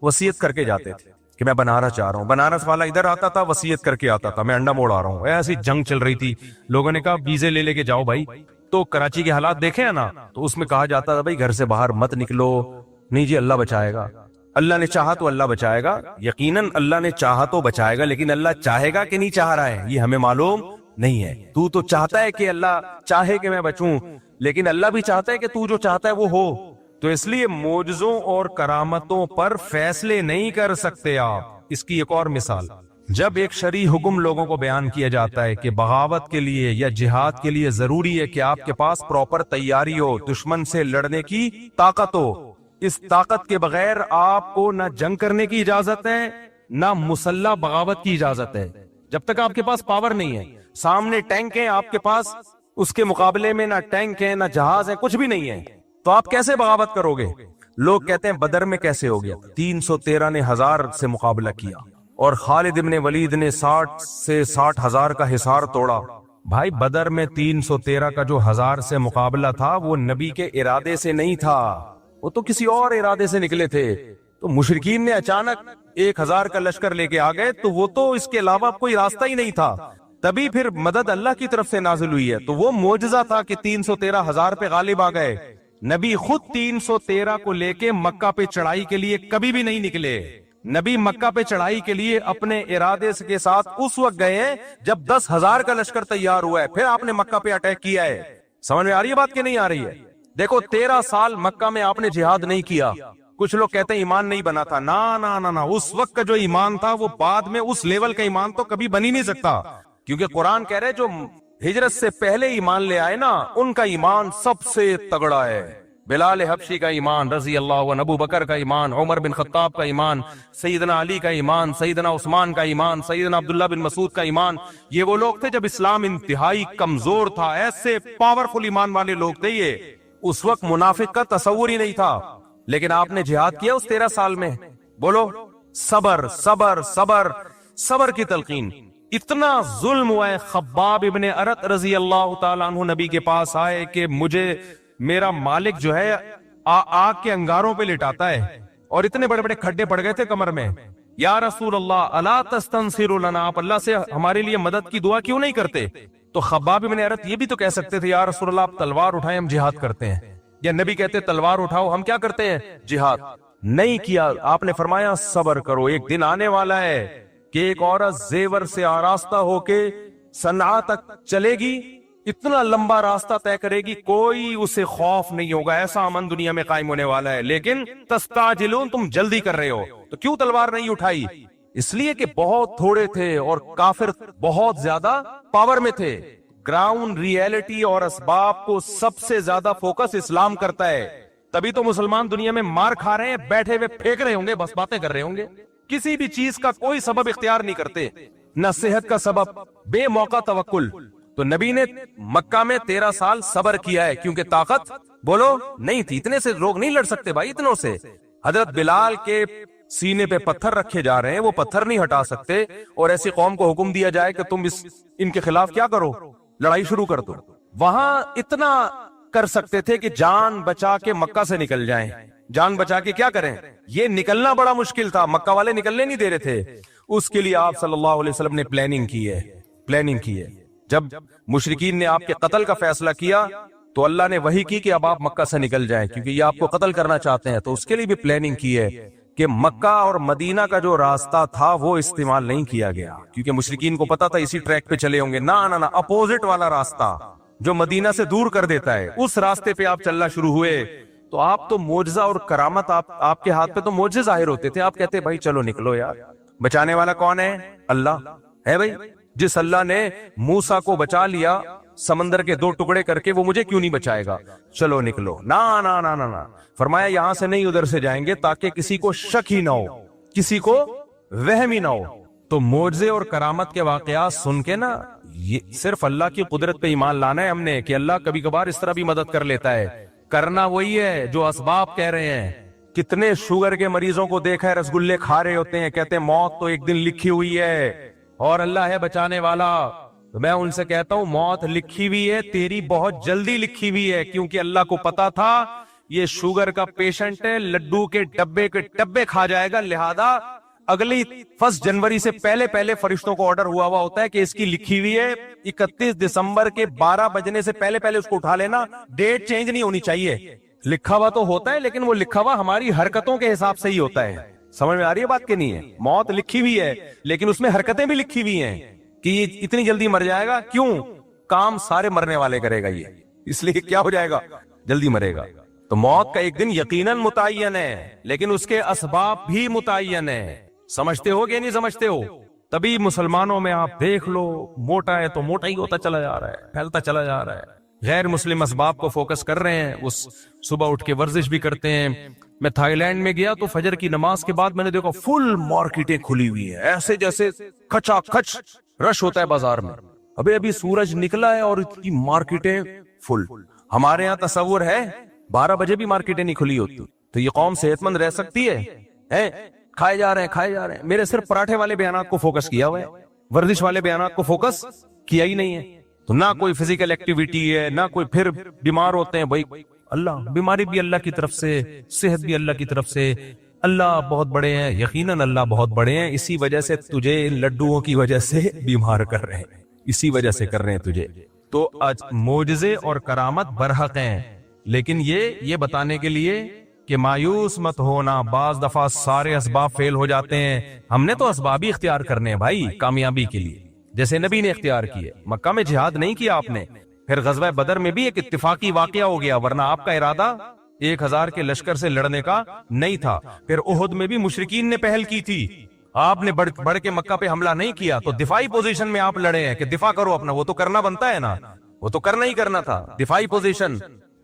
وصیت کر کے جاتے تھے کہ میں بنارس جا رہا ہوں، بنارس والا ادھر آتا تھا وصیت کر کے آتا تھا میں انڈا موڑ آ رہا ہوں۔ ایسی جنگ چل رہی تھی، لوگوں نے کہا ویزے لے کے جاؤ بھائی۔ تو کراچی کے حالات دیکھے ہیں نا، تو اس میں کہا جاتا تھا بھائی گھر سے باہر مت نکلو، نہیں جی اللہ بچائے گا، اللہ نے چاہا تو اللہ بچائے گا۔ یقیناً اللہ نے چاہا تو بچائے گا، لیکن اللہ چاہے گا کہ نہیں چاہ رہا ہے یہ ہمیں معلوم نہیں ہے۔ تو چاہتا ہے کہ اللہ چاہے کہ میں بچوں، لیکن اللہ بھی چاہتا ہے کہ تو جو چاہتا ہے وہ ہو۔ تو اس لیے معجزوں اور کرامتوں پر فیصلے نہیں کر سکتے آپ۔ اس کی ایک اور مثال، جب ایک شرعی حکم لوگوں کو بیان کیا جاتا ہے کہ بغاوت کے لیے یا جہاد کے لیے ضروری ہے کہ آپ کے پاس پراپر تیاری ہو، دشمن سے لڑنے کی طاقت ہو، اس طاقت کے بغیر آپ کو نہ جنگ کرنے کی اجازت ہے نہ مسلح بغاوت کی اجازت ہے۔ جب تک آپ کے پاس پاور نہیں ہے، سامنے ٹینک ہیں آپ کے پاس، اس کے مقابلے میں نہ ٹینک ہے نہ جہاز ہے، کچھ بھی نہیں ہے، تو آپ کیسے بغاوت کرو گے؟ لوگ کہتے ہیں بدر میں کیسے ہو گیا، 313 نے 1000 سے مقابلہ کیا، اور خالد ابن ولید نے 60 سے 60,000 کا حصار توڑا۔ بھائی بدر میں 313 کا جو 1000 سے مقابلہ تھا وہ نبی کے ارادے سے نہیں تھا، وہ تو کسی اور ارادے سے نکلے تھے۔ تو مشرکین نے اچانک 1000 کا لشکر لے کے آ گئے تو وہ تو اس کے علاوہ کوئی راستہ ہی نہیں تھا. تبھی پھر مدد اللہ کی طرف سے نازل ہوئی ہے. تو وہ معجزہ تھا کہ 313,000 پہ غالب آ گئے. نبی خود 313 کو لے کے مکہ پہ چڑھائی کے لیے کبھی بھی نہیں نکلے. نبی مکہ پہ چڑھائی کے لیے اپنے ارادے کے ساتھ اس وقت گئے ہیں جب 10,000 کا لشکر تیار ہوا ہے. پھر آپ نے مکہ پہ اٹیک کیا ہے. سمجھ میں آ رہی ہے بات کہ نہیں آ رہی ہے؟ دیکھو 13 سال مکہ میں آپ نے جہاد نہیں کیا. کچھ لوگ کہتے ہیں ایمان نہیں بنا تھا. نا اس وقت کا جو ایمان تھا وہ بعد میں اس لیول کا ایمان تو کبھی بن ہی نہیں سکتا. کیونکہ قرآن کہہ رہے جو ہجرت سے پہلے ایمان لے آئے نا ان کا ایمان سب سے تگڑا ہے. بلال حبشی کا ایمان رضی اللہ عنہ، ابو بکر کا ایمان، عمر بن خطاب کا ایمان، سیدنا علی کا ایمان، سیدنا عثمان کا ایمان، سیدنا عبداللہ بن مسعود کا ایمان. یہ وہ لوگ تھے جب اسلام انتہائی کمزور تھا. ایسے پاورفل ایمان والے لوگ تھے یہ. اس وقت منافق کا تصور ہی نہیں تھا. لیکن آپ نے جہاد کیا اس 13 سال میں. بولو صبر صبر صبر صبر کی تلقین. اتنا ظلم ہوا ہے. خباب ابن ارت رضی اللہ تعالیٰ عنہ نبی کے پاس آئے کہ مجھے میرا مالک جو ہے آگ کے انگاروں پہ لٹاتا ہے اور اتنے بڑے بڑے کھڈے پڑ گئے تھے کمر میں. یا رسول اللہ الا تستنصر لنا، آپ اللہ سے ہمارے لیے مدد کی دعا کیوں نہیں کرتے؟ تو خباب ابن ارت یہ بھی تو کہہ سکتے تھے یا رسول اللہ آپ تلوار اٹھائیں ہم جہاد کرتے ہیں. یا نبی کہتے تلوار اٹھاؤ ہم کیا کرتے ہیں؟ جہاد. نہیں کیا. آپ نے فرمایا صبر کرو، ایک دن آنے والا ہے کہ ایک عورت زیور سے آراستہ ہو کے صنعا تک چلے گی، اتنا لمبا راستہ طے کرے گی، کوئی اسے خوف نہیں ہوگا. ایسا امن دنیا میں قائم ہونے والا ہے. لیکن تستعجلون، تم جلدی کر رہے ہو. تو کیوں تلوار نہیں اٹھائی؟ اس لیے کہ بہت تھوڑے تھے اور کافر بہت زیادہ پاور میں تھے. گراؤنڈ ریئلٹی اور اسباب کو سب سے زیادہ فوکس اسلام کرتا ہے. تبھی تو مسلمان دنیا میں مار کھا رہے ہیں، بیٹھے ہوئے پھینک رہے ہوں گے، بس باتیں کر رہے ہوں گے. کسی بھی چیز کا کوئی سبب اختیار نہیں کرتے، نہ صحت کا سبب، بے موقع توکل. تو نبی نے مکہ میں 13 سال صبر کیا ہے کیونکہ طاقت بولو نہیں تھی. اتنے سے لوگ نہیں لڑ سکتے بھائی، اتنوں سے. حضرت بلال کے سینے پہ پتھر رکھے جا رہے ہیں، وہ پتھر نہیں ہٹا سکتے. اور ایسی قوم کو حکم دیا جائے کہ تم ان کے خلاف کیا کرو، لڑائی شروع کر دو. وہاں اتنا کر سکتے تھے کہ جان بچا کے مکہ سے نکل جائیں. جان بچا کے کیا کریں؟ یہ نکلنا بڑا مشکل تھا، مکہ والے نکلنے نہیں دے رہے تھے. اس کے لیے آپ صلی اللہ علیہ وسلم نے پلاننگ کی ہے. جب مشرکین نے آپ کے قتل کا فیصلہ کیا تو اللہ نے وحی کی کہ اب آپ مکہ سے نکل جائیں کیونکہ یہ آپ کو قتل کرنا چاہتے ہیں. تو اس کے لیے بھی پلاننگ کی ہے کہ مکہ اور مدینہ کا جو راستہ تھا وہ استعمال نہیں کیا گیا کیونکہ مشرکین کو پتا تھا اسی ٹریک پہ چلے ہوں گے. نہ اپوزٹ والا راستہ جو مدینہ سے دور کر دیتا ہے، اس راستے پہ آپ چلنا شروع ہوئے. تو آپ تو معجزہ اور کرامت آپ کے ہاتھ پہ تو معجزے ظاہر ہوتے تھے. آپ کہتے بھائی چلو نکلو یار. بچانے والا کون ہے؟ اللہ ہے بھائی. جس اللہ نے موسیٰ کو بچا لیا سمندر کے 2 ٹکڑے کر کے، وہ مجھے کیوں نہیں بچائے گا؟ چلو نکلو. نا فرمایا یہاں سے نہیں ادھر سے جائیں گے تاکہ کسی کو شک ہی نہ ہو، کسی کو وہم ہی نہ ہو. تو معجزے اور کرامت کے واقعات سن کے نا یہ صرف اللہ کی قدرت پہ ایمان لانا ہے ہم نے کہ اللہ کبھی کبھار اس طرح بھی مدد کر لیتا ہے. کرنا وہی ہے جو اسباب کہہ رہے ہیں. کتنے شوگر کے مریضوں کو دیکھا ہے رسگلے کھا رہے ہوتے ہیں، کہتے ہیں موت تو ایک دن لکھی ہوئی ہے اور اللہ ہے بچانے والا. تو میں ان سے کہتا ہوں موت لکھی ہوئی ہے، تیری بہت جلدی لکھی ہوئی ہے کیونکہ اللہ کو پتا تھا یہ شوگر کا پیشنٹ ہے، لڈو کے ڈبے کھا جائے گا، لہذا اگلی 1 جنوری سے پہلے فرشتوں کو آرڈر ہوا ہوتا ہے کہ اس کی لکھی ہوئی ہے 31 دسمبر کے 12 بجنے سے پہلے اس کو اٹھا لینا، ڈیٹ چینج نہیں ہونی چاہیے. لکھا ہوا تو ہوتا ہے لیکن وہ لکھا ہوا ہماری حرکتوں کے حساب سے ہی ہوتا ہے. سمجھ میں آ رہی ہے بات کہ نہیں ہے؟ موت لکھی ہوئی ہے لیکن اس میں حرکتیں بھی لکھی ہوئی ہیں کہ یہ اتنی جلدی مر جائے گا. کیوں؟ کام سارے مرنے والے کرے گا یہ، اس لیے کیا ہو جائے گا؟ جلدی مرے گا. تو موت کا ایک دن یقیناً متعین ہے لیکن اس کے اسباب بھی متعین ہے. سمجھتے ہو کہ نہیں سمجھتے ہو؟ تبھی مسلمانوں میں آپ دیکھ لو موٹا ہے تو موٹا ہی ہوتا چلا جا رہا ہے، پھیلتا چلا جا رہا ہے. غیر مسلم اسباب کو فوکس کر رہے ہیں، وہ صبح اٹھ کے ورزش بھی کرتے ہیں. میں تھائی لینڈ میں گیا تو فجر کی نماز کے بعد میں نے دیکھا فل مارکیٹیں کھلی ہوئی ہیں، ایسے جیسے کھچا کھچ رش ہوتا ہے بازار میں. ابھی سورج نکلا ہے اور اتنی مارکیٹیں فل. ہمارے ہاں تصور ہے 12 بجے بھی مارکیٹیں نہیں کھلی ہوتی. تو یہ قوم صحت مند رہ سکتی ہے؟ کھائے جا رہے ہیں. میرے صرف پراٹھے والے بیانات کو فوکس کیا ہوا ہے، ورزش والے بیانات کو فوکس کیا ہی نہیں ہے. تو نہ کوئی فزیکل ایکٹیویٹی ہے، نہ کوئی پھر بیمار ہوتے ہیں. بھائی اللہ بیماری بھی اللہ کی طرف سے، صحت بھی اللہ کی طرف سے. اللہ بہت بڑے ہیں، یقیناً اللہ بہت بڑے ہیں، اسی وجہ سے تجھے ان لڈوؤں کی وجہ سے بیمار کر رہے ہیں، اسی وجہ سے کر رہے ہیں تجھے۔ تو معجزے اور کرامت برحق ہیں، لیکن یہ بتانے کے لیے کہ مایوس مت ہونا، بعض دفعہ سارے اسباب فیل ہو جاتے ہیں، ہم نے تو اسباب ہی اختیار کرنے ہیں بھائی کامیابی کے لیے، جیسے نبی نے اختیار کیے۔ مکہ میں جہاد نہیں کیا آپ نے، پھر غزوہ بدر میں بھی ایک اتفاقی واقعہ ہو گیا، ورنہ آپ کا ارادہ 1000 کے لشکر سے لڑنے کا نہیں تھا۔ پھر احد میں بھی مشرکین نے پہل کی تھی، آپ نے بڑھ کے مکہ پہ حملہ نہیں کیا، تو دفاعی پوزیشن میں آپ لڑے ہیں کہ دفاع کرو اپنا، وہ تو کرنا بنتا ہے نا، وہ تو کرنا ہی کرنا تھا، دفاعی پوزیشن۔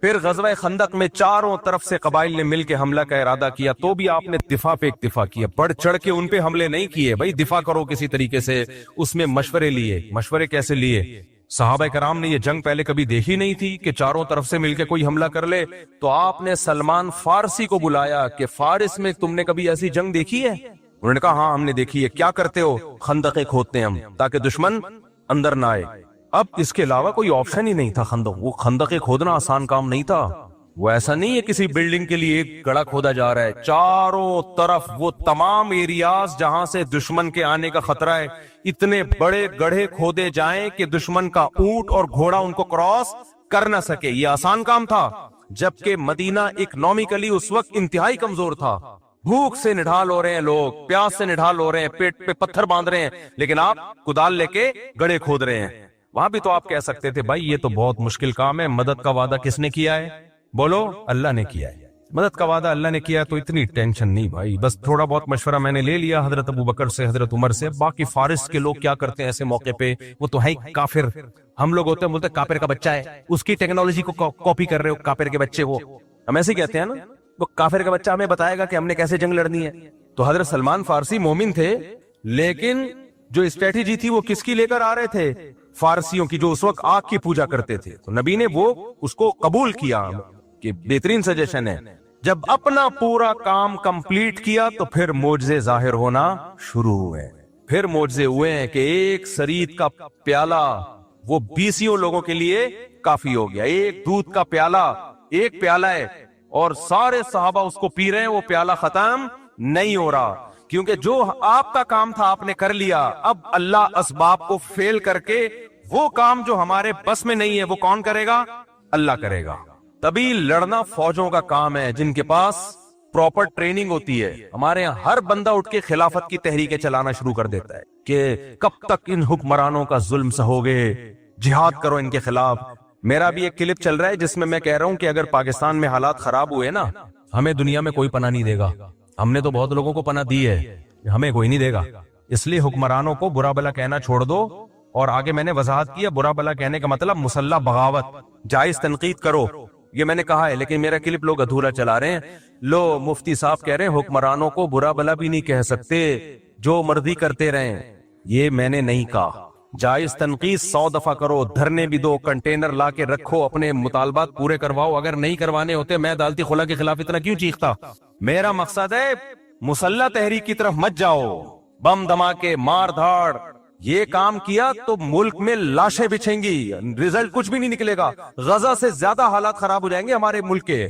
پھر غزوہ خندق میں چاروں طرف سے قبائل نے مل کے حملہ کا ارادہ کیا، تو بھی آپ نے دفاع پہ اکتفا کیا، بڑھ چڑھ کے ان پہ حملے نہیں کیے، بھائی دفاع کرو کسی طریقے سے، اس میں مشورے لیے۔ مشورے کیسے لیے؟ صحابہ کرام نے یہ جنگ پہلے کبھی دیکھی نہیں تھی کہ چاروں طرف سے مل کے کوئی حملہ کر لے، تو آپ نے سلمان فارسی کو بلایا کہ فارس میں تم نے کبھی ایسی جنگ دیکھی ہے؟ انہوں نے کہا ہاں ہم نے دیکھی ہے۔ کیا کرتے ہو؟ خندقیں کھودتے ہیں ہم تاکہ دشمن اندر نہ آئے۔ اب اس کے علاوہ کوئی آپشن ہی نہیں تھا خندق، وہ خندقیں کھودنا آسان کام نہیں تھا، وہ ایسا نہیں ہے کسی بلڈنگ کے لیے ایک گڑھا کھودا جا رہا ہے، چاروں طرف وہ تمام ایریاز جہاں سے دشمن کے آنے کا خطرہ ہے، اتنے بڑے گڑھے کھودے جائیں کہ دشمن کا اونٹ اور گھوڑا ان کو کراس کر نہ سکے۔ یہ آسان کام تھا، جبکہ مدینہ اکنامکلی اس وقت انتہائی کمزور تھا، بھوک سے نڈھال ہو رہے ہیں لوگ، پیاس سے نڈھال ہو رہے ہیں، پیٹ پہ پتھر باندھ رہے ہیں، لیکن آپ کدال لے کے گڑھے کھود رہے ہیں۔ وہاں بھی تو آپ کہہ سکتے تھے بھائی یہ تو بہت مشکل کام ہے، مدد کا وعدہ کس نے کیا ہے؟ بولو، اللہ نے کیا ہے، مدد کا وعدہ اللہ نے کیا ہے، تو اتنی ٹینشن نہیں بھائی، بس تھوڑا بہت مشورہ میں نے لے لیا حضرت ابو بکر سے، حضرت عمر سے، باقی فارس کے لوگ کیا کرتے ہیں ایسے موقع پہ، وہ تو ہے کافر، ہم لوگ ہوتے ہیں بولتے کافر کا بچہ ہے، اس کی ٹیکنالوجی کو کاپی کر رہے ہو، کافر کے بچے وہ، ہم ایسے کہتے ہیں نا، وہ کافر کا بچہ ہمیں بتائے گا کہ ہم نے کیسے جنگ لڑنی ہے۔ تو حضرت سلمان فارسی مومن تھے، لیکن جو اسٹریٹجی تھی وہ کس کی لے کر آ رہے تھے؟ فارسیوں کی، جو اس وقت آگ کی پوجا کرتے تھے، تو نبی نے وہ اس کو قبول کیا کہ بہترین سجیشن ہے۔ جب اپنا پورا کام کمپلیٹ کیا تو پھر معجزے ظاہر ہونا شروع ہوئے، پھر معجزے ہوئے ہیں کہ ایک سرید کا پیالہ وہ 20 لوگوں کے لیے کافی ہو گیا، ایک دودھ کا پیالہ، ایک پیالہ ہے اور سارے صحابہ اس کو پی رہے ہیں، وہ پیالہ ختم نہیں ہو رہا، کیونکہ جو آپ کا کام تھا آپ نے کر لیا، اب اللہ اسباب کو فیل کر کے وہ کام جو ہمارے بس میں نہیں ہے وہ کون کرے گا؟ اللہ کرے گا۔ تبھی لڑنا فوجوں کا کام ہے جن کے پاس پراپر ٹریننگ ہوتی ہے۔ ہمارے یہاں ہر بندہ اٹھ کے خلافت کی تحریکیں چلانا شروع کر دیتا ہے کہ کب تک ان حکمرانوں کا ظلم سہوگے، جہاد کرو ان کے خلاف۔ میرا بھی ایک کلپ چل رہا ہے جس میں میں کہہ رہا ہوں کہ اگر پاکستان میں حالات خراب ہوئے نا، ہمیں دنیا میں کوئی پناہ نہیں دے گا، ہم نے تو بہت لوگوں کو پناہ دی ہے، ہمیں کوئی نہیں دے گا، اس لیے حکمرانوں کو برا بلا کہنا چھوڑ دو۔ اور آگے میں نے وضاحت کیا برا بلا کہنے کا مطلب مسلح بغاوت، جائز تنقید کرو، یہ میں نے کہا ہے، لیکن میرا کلپ لوگ ادھورا چلا رہے ہیں۔ لو مفتی صاحب کہہ رہے ہیں حکمرانوں کو برا بلا بھی نہیں کہہ سکتے، جو مرضی کرتے رہیں، یہ میں نے نہیں کہا۔ جائز تنقید 100 دفعہ کرو، دھرنے بھی دو، کنٹینر لا کے رکھو، اپنے مطالبات پورے کرواؤ، اگر نہیں کروانے ہوتے میں عدالتی خلا کے خلاف اتنا کیوں چیختا؟ میرا مقصد ہے مسلح تحریک کی طرف مت جاؤ، بم دھماکے، مار دھاڑ، یہ کام کیا تو ملک میں لاشیں بچھیں گی، رزلٹ کچھ بھی نہیں نکلے گا، غزہ سے زیادہ حالات خراب ہو جائیں گے ہمارے ملک کے،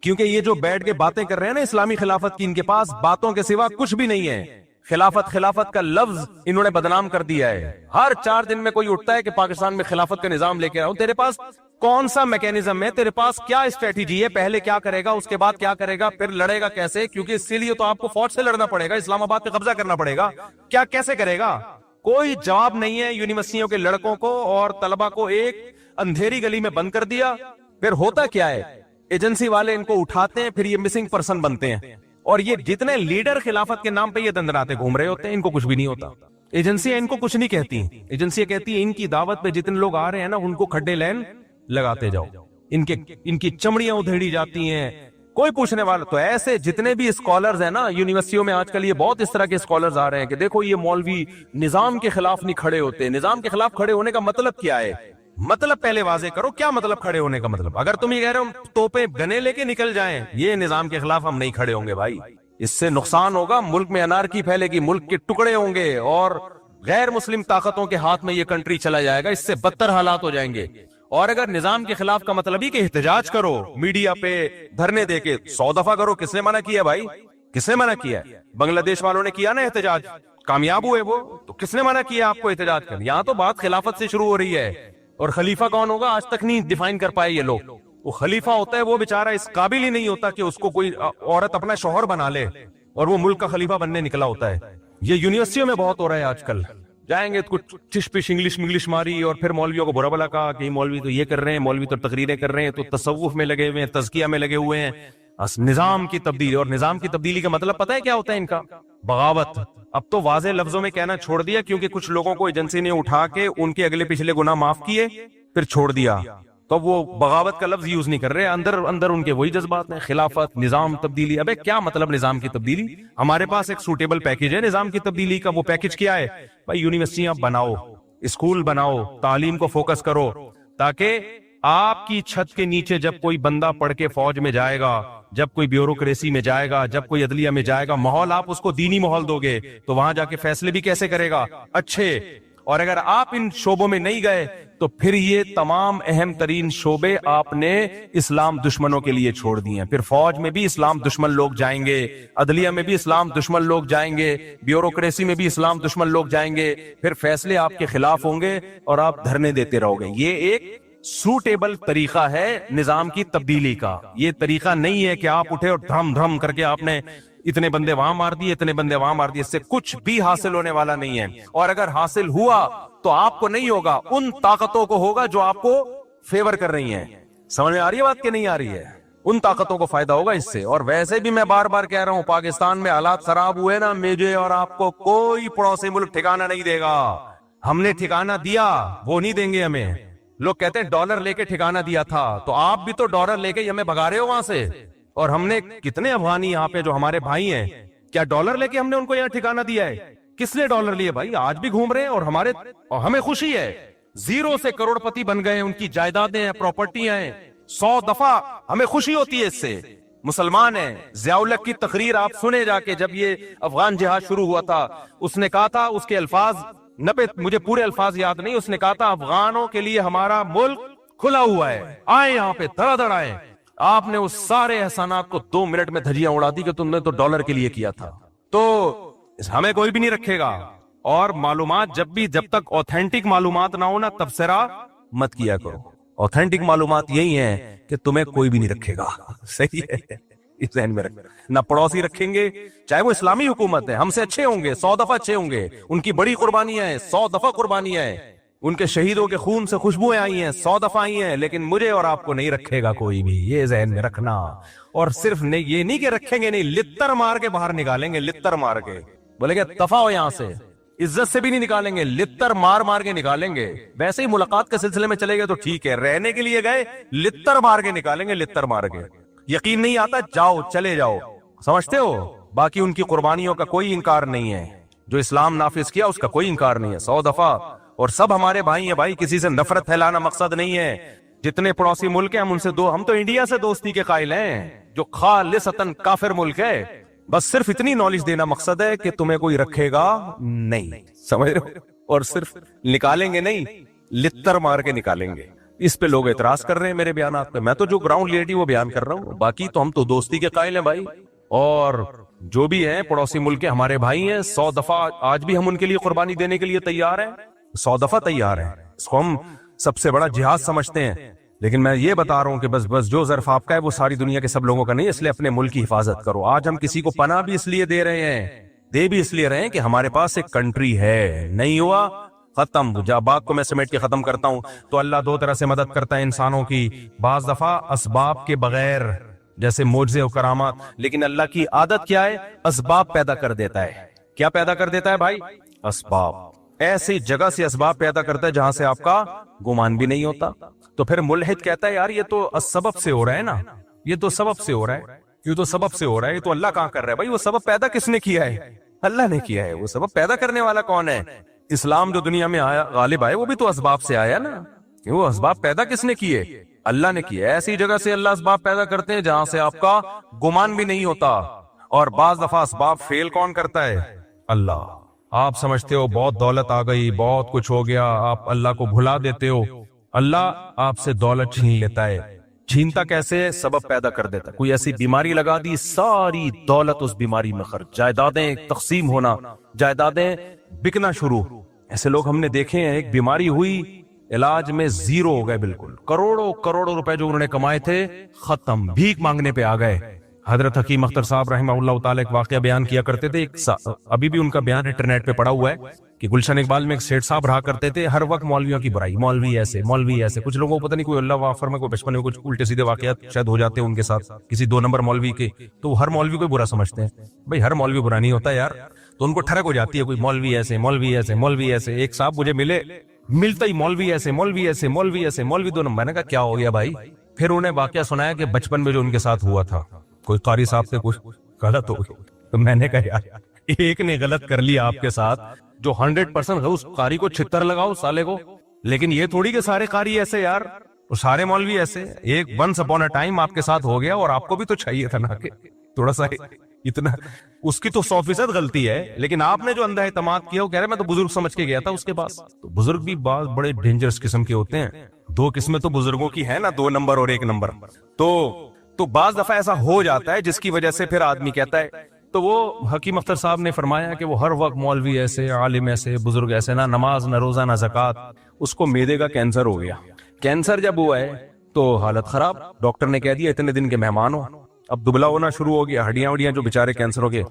کیونکہ یہ جو بیٹھ کے باتیں کر رہے ہیں نا اسلامی خلافت کی، ان کے پاس باتوں کے سوا کچھ بھی نہیں ہے۔ خلافت کا لفظ انہوں نے بدنام کر دیا ہے، ہر 4 دن میں کوئی اٹھتا ہے کہ پاکستان میں خلافت کا نظام لے کے آؤ، تیرے پاس کون سا میکینزم ہے، تیرے پاس کیا اسٹریٹجی ہے، پہلے کیا کرے گا، اس کے بعد کیا کرے گا، پھر لڑے گا کیسے؟ کیونکہ اس لیے تو آپ کو فوج سے لڑنا پڑے گا، اسلام آباد پہ قبضہ کرنا پڑے گا، کیا کیسے کرے گا؟ کوئی جواب نہیں ہے۔ یونیورسٹیوں کے لڑکوں کو اور طلبہ کو ایک اندھیری گلی میں بند کر دیا، پھر ہوتا کیا ہے، ایجنسی والے ان کو اٹھاتے ہیں، پھر یہ مسنگ پرسن بنتے ہیں، اور یہ جتنے لیڈر خلافت کے نام پہ یہ دندراتے گھوم رہے ہوتے ہیں، ان کو کچھ بھی نہیں ہوتا۔ ایجنسیاں ان کو کچھ نہیں کہتی، ایجنسیاں کہتی ہیں ان کی دعوت پہ جتنے لوگ آ رہے ہیں نا ان کو کھڈے لین لگاتے جاؤ، ان کی چمڑیاں ادھیڑی جاتی ہیں، کوئی پوچھنے والا۔ تو ایسے جتنے بھی اسکالرز ہیں نا یونیورسٹیوں میں آج کل، یہ بہت اس طرح کے اسکالرز آ رہے ہیں کہ دیکھو یہ مولوی نظام کے خلاف نہیں کھڑے ہوتے۔ نظام کے خلاف کھڑے ہونے کا مطلب کیا ہے؟ مطلب پہلے واضح کرو، کیا مطلب کھڑے ہونے کا مطلب؟ اگر تم یہ کہہ رہے ہو توپیں گنے لے کے نکل جائیں، یہ نظام کے خلاف ہم نہیں کھڑے ہوں گے بھائی، اس سے نقصان ہوگا، ملک میں انارکی پھیلے گی، ملک کے ٹکڑے ہوں گے اور غیر مسلم طاقتوں کے ہاتھ میں یہ کنٹری چلا جائے گا، اس سے بدتر حالات ہو جائیں گے۔ اور اگر نظام کے خلاف کا مطلب ہی کہ احتجاج کرو، میڈیا پہ دھرنے دے کے 100 دفعہ کرو، کس نے منع کیا بھائی؟ کس نے منع کیا ہے؟ بنگلہ دیش والوں نے کیا نا احتجاج, کامیاب ہوئے وہ, تو کس نے منع کیا آپ کو احتجاج کرنے؟ یہاں تو بات خلافت سے شروع ہو رہی ہے. اور خلیفہ کون ہوگا آج تک نہیں ڈیفائن کر پائے یہ لوگ. وہ خلیفہ ہوتا ہے وہ بیچارہ اس قابل ہی نہیں ہوتا کہ اس کو کوئی عورت اپنا شوہر بنا لے, اور وہ ملک کا خلیفہ بننے نکلا ہوتا ہے. یہ یونیورسٹیوں میں بہت ہو رہا ہے آج کل. جائیں گے کچھ ٹش پش انگلش ماری, اور پھر مولویوں کو برا بلا کہا کہ مولوی تو یہ کر رہے ہیں, مولوی تو تقریریں کر رہے ہیں, تو تصوف میں لگے ہوئے ہیں, تزکیہ میں لگے ہوئے ہیں, نظام کی تبدیلی. اور نظام کی تبدیلی کا مطلب پتہ ہے کیا ہوتا ہے ان کا؟ بغاوت. اب تو واضح لفظوں میں کہنا چھوڑ دیا, کیونکہ کچھ لوگوں کو ایجنسی نے اٹھا کے ان کے اگلے پچھلے گناہ معاف کیے پھر چھوڑ دیا, تو وہ بغاوت کا لفظ یوز نہیں کر رہے. اندر ان کے وہی جذبات ہیں, خلافت, نظام تبدیلی. ابے کیا مطلب نظام کی تبدیلی؟ ہمارے پاس ایک سوٹیبل پیکج ہے نظام کی تبدیلی کا. وہ پیکج کیا ہے بھائی؟ یونیورسٹیاں بناؤ, اسکول بناؤ, تعلیم کو فوکس کرو, تاکہ آپ کی چھت کے نیچے جب کوئی بندہ پڑھ کے فوج میں جائے گا, جب کوئی بیوروکریسی میں جائے گا, جب کوئی عدلیہ میں جائے گا, ماحول آپ اس کو دینی ماحول دو گے تو وہاں جا کے فیصلے بھی کیسے کرے گا؟ اچھے. اور اگر آپ ان شعبوں میں نہیں گئے تو پھر یہ تمام اہم ترین شعبے آپ نے اسلام دشمنوں کے لیے چھوڑ دیے ہیں. پھر فوج میں بھی اسلام دشمن لوگ جائیں گے, عدلیہ میں بھی اسلام دشمن لوگ جائیں گے, بیوروکریسی میں بھی اسلام دشمن لوگ جائیں گے, پھر فیصلے آپ کے خلاف ہوں گے اور آپ دھرنے دیتے رہو گے. یہ ایک سوٹیبل طریقہ ہے نظام کی تبدیلی کا. یہ طریقہ نہیں ہے کہ آپ اٹھے اور دھم دھم کر کے آپ نے اتنے بندے وہاں مار دیے, اتنے بندے وہاں مار دیے. اس سے کچھ بھی حاصل ہونے والا نہیں ہے, اور اگر حاصل ہوا تو آپ کو نہیں ہوگا, ان طاقتوں کو ہوگا جو آپ کو فیور کر رہی ہیں. سمجھ میں آ رہی ہے بات کہ نہیں آ رہی ہے؟ ان طاقتوں کو فائدہ ہوگا اس سے. اور ویسے بھی میں بار بار کہہ رہا ہوں, پاکستان میں حالات خراب ہوئے نا, مجھے اور آپ کو کوئی پڑوسی ملک ٹھکانہ نہیں دے گا. ہم نے ٹھکانہ دیا, وہ نہیں دیں گے ہمیں. لوگ کہتے ہیں ڈالر لے کے ٹھکانہ دیا تھا, تو آپ بھی تو ڈالر لے کے ہمیں بھگا رہے ہو وہاں سے. اور ہم نے کتنے افغانی یہاں پہ جو ہمارے بھائی ہیں, کیا ڈالر لے کے ہم نے ان کو یہاں ٹھکانہ دیا ہے؟ کس نے ڈالر لیے بھائی؟ آج بھی گھوم رہے ہیں, اور ہمیں خوشی ہے. زیرو سے کروڑ پتی بن گئے, ان کی جائیدادیں ہیں, پراپرٹیاں ہیں. 100 دفعہ ہمیں خوشی ہوتی ہے اس سے. مسلمان ہیں. ضیاء الحق کی تقریر آپ سنے جا کے, جب یہ افغان جہاد شروع ہوا تھا, اس نے کہا تھا, اس کے الفاظ مجھے پورے الفاظ یاد نہیں, اس نے کہا تھا افغانوں کے لیے ہمارا ملک کھلا ہوا ہے, آئے یہاں پہ دھڑا دھڑ آئے. آپ نے اس سارے احسانات کو 2 منٹ میں دھجیاں اڑا دی کہ تم نے تو ڈالر کے لیے کیا تھا. تو ہمیں کوئی بھی نہیں رکھے گا. اور معلومات جب تک اوتھینٹک معلومات نہ ہو نا, تبصرہ مت کیا کرو. اوتھینٹک معلومات یہی ہیں کہ تمہیں کوئی بھی نہیں رکھے گا. صحیح ہے, اس ذہن میں رکھنا. نہ پڑوسی رکھیں گے, چاہے وہ اسلامی حکومت ہے, ہم سے اچھے ہوں گے, 100 دفعہ اچھے ہوں گے. ان کی بڑی قربانیاں ہیں, 100 دفعہ قربانیاں ہیں. ان کے شہیدوں کے خون سے خوشبوئیں آئی ہیں, 100 دفعہ آئی ہیں. لیکن مجھے اور آپ کو نہیں رکھے گا کوئی بھی, یہ ذہن میں رکھنا. اور صرف یہ نہیں کہ رکھیں گے نہیں, لتر مار کے باہر نکالیں گے, لتر مار کے. بولے گے دفعہ ہو یہاں سے, عزت سے بھی نہیں نکالیں گے, لتر مار مار کے نکالیں گے. ویسے ہی ملاقات کے سلسلے میں چلے گئے تو ٹھیک ہے, رہنے کے لیے گئے, لتر مار کے نکالیں گے, لتر مار کے. یقین نہیں آتا, جاؤ, چلے جاؤ. سمجھتے ہو؟ باقی ان کی قربانیوں کا کوئی انکار نہیں ہے, جو اسلام نافذ کیا اس کا کوئی انکار نہیں ہے, 100 دفعہ. اور سب ہمارے بھائی ہیں بھائی, کسی سے نفرت پھیلانا مقصد نہیں ہے. جتنے پڑوسی ملک ہیں ہم ان سے ہم تو انڈیا سے دوستی کے قائل ہیں, جو خالصتاً کافر ملک ہے. بس صرف اتنی نالج دینا مقصد ہے کہ تمہیں کوئی رکھے گا نہیں. سمجھ رہے ہو؟ اور صرف نکالیں گے نہیں, لتر مار کے نکالیں گے. اس پہ لوگ اعتراض کر رہے ہیں میرے بیانات پہ. میں تو جو گراؤنڈ ریئلٹی وہ بیان کر رہا ہوں. باقی تو ہم تو دوستی کے قائل ہیں بھائی, اور جو بھی ہیں پڑوسی ملک کے ہمارے بھائی ہیں, 100 دفعہ آج بھی ہم ان کے لیے قربانی دینے کے لیے تیار ہیں, 100 دفعہ تیار ہیں. اس کو ہم سب سے بڑا جہاد سمجھتے ہیں. لیکن میں یہ بتا رہا ہوں کہ بس جو ظرف آپ کا ہے وہ ساری دنیا کے سب لوگوں کا نہیں, اس لیے اپنے ملک کی حفاظت کرو. آج ہم کسی کو پناہ بھی اس لیے دے رہے ہیں, دے بھی اس لیے رہے ہیں کہ ہمارے پاس ایک کنٹری ہے. نہیں ہوا ختم. جب بات کو میں سمیٹ کے ختم کرتا ہوں تو اللہ 2 طرح سے مدد کرتا ہے انسانوں کی. بعض دفعہ اسباب کے بغیر, جیسے معجزے و کرامات. لیکن اللہ کی عادت کیا ہے؟ اسباب پیدا کر دیتا ہے. کیا پیدا کر دیتا ہے بھائی؟ اسباب. ایسی جگہ سے اسباب پیدا کرتا ہے جہاں سے آپ کا گمان بھی نہیں ہوتا. تو پھر ملحد کہتا ہے یار یہ تو سبب سے ہو رہا ہے نا, یہ تو سبب سے ہو رہا ہے, یہ تو سبب سے ہو رہا ہے, یہ تو اللہ کہاں کر رہا ہے؟ بھائی وہ سبب پیدا کس نے کیا ہے؟ اللہ نے کیا ہے. وہ سبب پیدا کرنے والا کون ہے؟ اسلام جو دنیا میں آیا غالب آئے, وہ بھی تو اسباب سے آیا نا. وہ اسباب پیدا کس نے کیے؟ اللہ نے کیا. ایسی جگہ سے اللہ اسباب پیدا کرتے ہیں جہاں سے آپ کا گمان بھی نہیں ہوتا. اور بعض دفعہ اسباب فیل کون کرتا ہے؟ اللہ. آپ سمجھتے ہو بہت دولت آ گئی, بہت کچھ ہو گیا, آپ اللہ کو بھلا دیتے ہو. اللہ آپ سے دولت چھین لیتا ہے, چھینتا کیسے؟ سبب پیدا کر دیتا، کوئی ایسی بیماری لگا دی، ساری دولت اس بیماری میں خرچ، جائیدادیں تقسیم ہونا، جائیدادیں بکنا شروع۔ ایسے لوگ ہم نے دیکھے ہیں، ایک بیماری ہوئی، علاج میں زیرو ہو گئے بالکل، کروڑوں کروڑوں روپے جو انہوں نے کمائے تھے ختم، بھیک مانگنے پہ آ گئے۔ حضرت حکیم اختر صاحب رحمہ اللہ تعالی ایک واقعہ بیان کیا کرتے تھے، ابھی بھی ان کا بیان انٹرنیٹ پہ پڑا ہوا ہے کہ گلشن اقبال میں ایک سیٹھ صاحب رہا کرتے تھے، ہر وقت مولویوں کی برائی، مولوی ایسے مولوی ایسے۔ کچھ لوگوں کو پتہ نہیں، کوئی اللہ وافر میں کوئی بچپن میں کچھ الٹے سیدھے واقعات شاید ہو جاتے ہیں ان کے ساتھ کسی 2 نمبر مولوی کے، تو وہ ہر مولوی کو برا سمجھتے ہیں۔ بھائی ہر مولوی برا نہیں ہوتا یار، تو ان کو ٹھڑک ہو جاتی ہے، کوئی مولوی ایسے مولوی ایسے مولوی ایسے۔ ایک صاحب مجھے ملتا ہی مولوی ایسے مولوی ایسے مولوی ایسے مولوی 2 نمبر۔ میں نے کہا کیا ہو گیا بھائی؟ پھر انہیں واقعہ سنایا کہ بچپن میں جو ان کے ساتھ ہوا تھا، کوئی قاری صاحب سے کچھ غلط ہو گیا، تو میں نے کہا یار ایک نے غلط کر لیا آپ کے ساتھ، جو 100% اس قاری کو چھتر لگاؤ سالے کو، لیکن یہ تھوڑی کہ سارے قاری ایسے یار، اور سارے مولوی ایسے۔ ایک ونس اپون اے ٹائم آپ کے ساتھ ہو گیا، اور آپ کو بھی تو چاہیے تھا نا کہ تھوڑا سا اتنا، اس کی تو 100% غلطی ہے، لیکن آپ نے جو اندھا اعتماد کیا، وہ کہہ رہے میں تو بزرگ سمجھ کے گیا تھا اس کے پاس۔ تو بزرگ بھی بعض بڑے ڈینجرس قسم کے ہوتے ہیں، 2 قسمیں تو بزرگوں کی ہے نا، 2 نمبر اور 1 نمبر۔ تو بعض دفعہ ایسا ہو جاتا ہے جس کی وجہ سے پھر آدمی کہتا ہے۔ تو وہ حکیم اختر صاحب نے فرمایا کہ وہ ہر وقت مولوی ایسے، عالم ایسے، بزرگ ایسے، نہ نماز نہ روزہ نہ زکوٰۃ۔ اس کو معدے کا کینسر ہو گیا۔ کینسر جب ہوا ہے تو حالت خراب، ڈاکٹر نے کہہ دیا اتنے دن کے مہمان ہو۔ اب دبلا ہونا شروع ہو گیا، ہڈیاں وڈیاں جو بےچارے کینسر ہو گئے،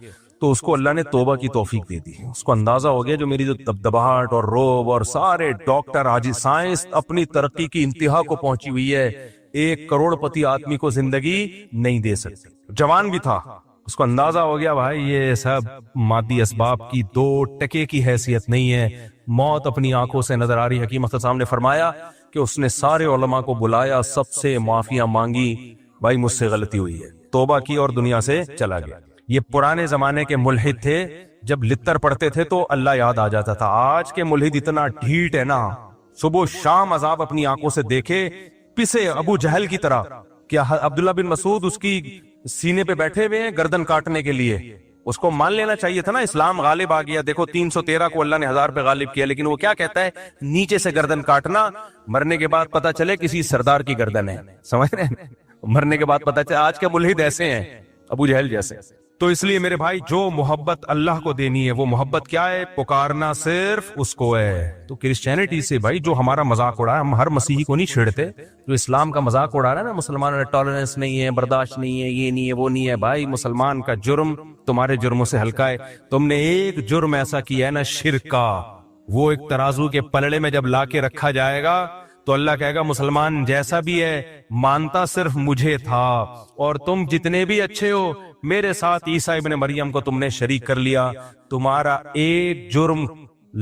تو اس کو اللہ نے توبہ کی توفیق دے دی۔ اس کو اندازہ ہو گیا جو میری جو دبدباہٹ اور روب اور سارے ڈاکٹر آج سائنس اپنی ترقی کی انتہا کو پہنچی ہوئی ہے، 1 کروڑ پتی آدمی کو زندگی نہیں دے سکتے۔ جوان بھی تھا، اس کو اندازہ ہو گیا بھائی یہ سب مادی اسباب کی 2 ٹکے کی حیثیت نہیں ہے، موت اپنی آنکھوں سے نظر آ رہی۔ حکیم اختر صاحب نے فرمایا کہ اس نے سارے علماء کو بلایا، سب سے معافیاں مانگی، بھائی مجھ سے غلطی ہوئی ہے، توبہ کی اور دنیا سے چلا گیا۔ یہ پرانے زمانے کے ملحد تھے، جب لتر پڑھتے تھے تو اللہ یاد آ جاتا تھا۔ آج کے ملحد اتنا ڈھیٹ ہے نا، صبح و شام عذاب اپنی آنکھوں سے دیکھے، پسے ابو جہل کی طرح۔ کیا عبداللہ بن مسعود اس کی سینے پہ بیٹھے ہوئے ہیں گردن کاٹنے کے لیے؟ اس کو مان لینا چاہیے تھا نا، اسلام غالب آ گیا۔ دیکھو 313 کو اللہ نے 1000 پہ غالب کیا، لیکن وہ کیا کہتا ہے؟ نیچے سے گردن کاٹنا، مرنے کے بعد پتا چلے کسی سردار کی گردن ہے، سمجھ رہے ہیں؟ مرنے کے بعد پتا چلے آج کے ملحد ایسے ہیں، ابو جہل جیسے۔ تو اس لیے میرے بھائی، جو محبت اللہ کو دینی ہے وہ محبت کیا ہے؟ پکارنا صرف اس کو ہے۔ تو کرسچینٹی سے بھائی جو ہمارا مذاق اڑا ہے، ہم ہر مسیحی کو نہیں چھیڑتے، جو اسلام کا مذاق اڑا رہا ہے نا، مسلمانوں نے ٹالرنس نہیں ہے، برداشت نہیں ہے، یہ نہیں ہے وہ نہیں ہے، بھائی مسلمان کا جرم تمہارے جرموں سے ہلکا ہے۔ تم نے ایک جرم ایسا کیا ہے نا، شرک کا، وہ ایک ترازو کے پلڑے میں جب لا کے رکھا جائے گا تو اللہ کہے گا مسلمان جیسا بھی ہے مانتا صرف مجھے تھا، اور تم جتنے بھی اچھے ہو میرے ساتھ عیسیٰ ابن مریم کو تم نے شریک کر لیا، تمہارا ایک جرم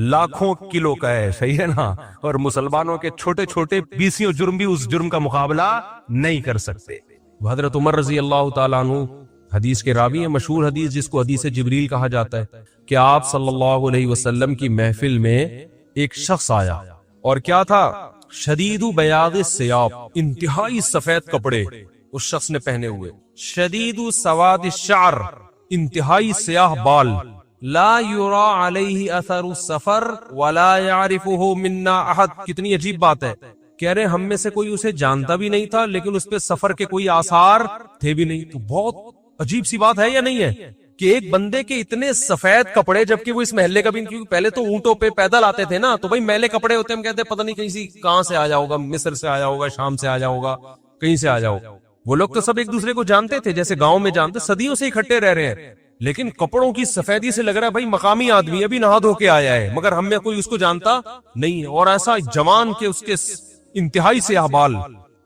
لاکھوں کلو کا ہے، صحیح ہے نا؟ اور مسلمانوں کے چھوٹے چھوٹے 20 جرم بھی اس جرم کا مقابلہ نہیں کر سکتے۔ حضرت عمر رضی اللہ تعالیٰ عنہ حدیث کے راوی ہیں، مشہور حدیث جس کو حدیث جبریل کہا جاتا ہے، کہ آپ صلی اللہ علیہ وسلم کی محفل میں ایک شخص آیا، اور کیا تھا؟ شدید بیاض الثیاب، انتہائی سفید کپڑے اس شخص نے پہنے ہوئے، شدید سواد الشعر، انتہائی سیاہ بال، لا یرا علیہ اثر السفر ولا یعرفہ منا احد۔ کتنی عجیب بات ہے، کہہ رہے ہم میں سے کوئی اسے جانتا بھی نہیں تھا، لیکن اس پہ سفر کے کوئی آثار تھے بھی نہیں۔ تو بہت عجیب سی بات ہے یا نہیں ہے کہ ایک بندے کے اتنے سفید کپڑے، جبکہ وہ اس محلے کا بھی، کیونکہ پہلے تو اونٹوں پہ پیدل آتے تھے نا، تو بھائی میلے کپڑے ہوتے ہیں، ہم کہتے ہیں پتہ نہیں کہیں کہاں سے آیا ہوگا، مصر سے آیا ہوگا، شام سے آیا ہوگا، کہیں سے آیا ہوگا۔ وہ لوگ تو سب ایک دوسرے کو جانتے تھے، جیسے گاؤں میں جانتے، صدیوں سے اکٹھے رہ رہے ہیں، لیکن کپڑوں کی سفیدی سے لگ رہا ہے بھائی مقامی آدمی ابھی نہا دھو کے آیا ہے، مگر ہم میں کوئی اس کو جانتا نہیں ہے۔ اور ایسا جوان کہ اس کے انتہائی سیاہ بال،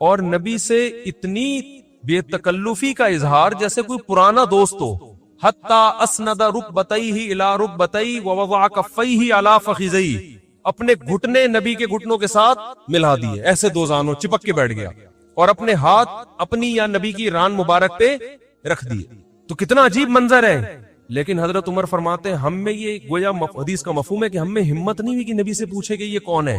اور نبی سے اتنی بے تکلفی کا اظہار جیسے کوئی پرانا دوست ہو، حتی اسند رکبتیہ الی رکبتیہ ووضع کفیہ علی فخذیہ، اپنے گھٹنے نبی کے گھٹنوں کے ساتھ ملا دیے، ایسے 2 زانوں چپک کے بیٹھ گیا، اور اپنے ہاتھ اپنی یا نبی کی ران مبارک پہ رکھ دیے۔ تو کتنا عجیب منظر ہے، لیکن حضرت عمر فرماتے ہیں ہم میں یہ گویا حدیث کا مفہوم ہے کہ ہم میں ہمت نہیں ہوئی کہ نبی سے پوچھے کہ یہ کون ہے۔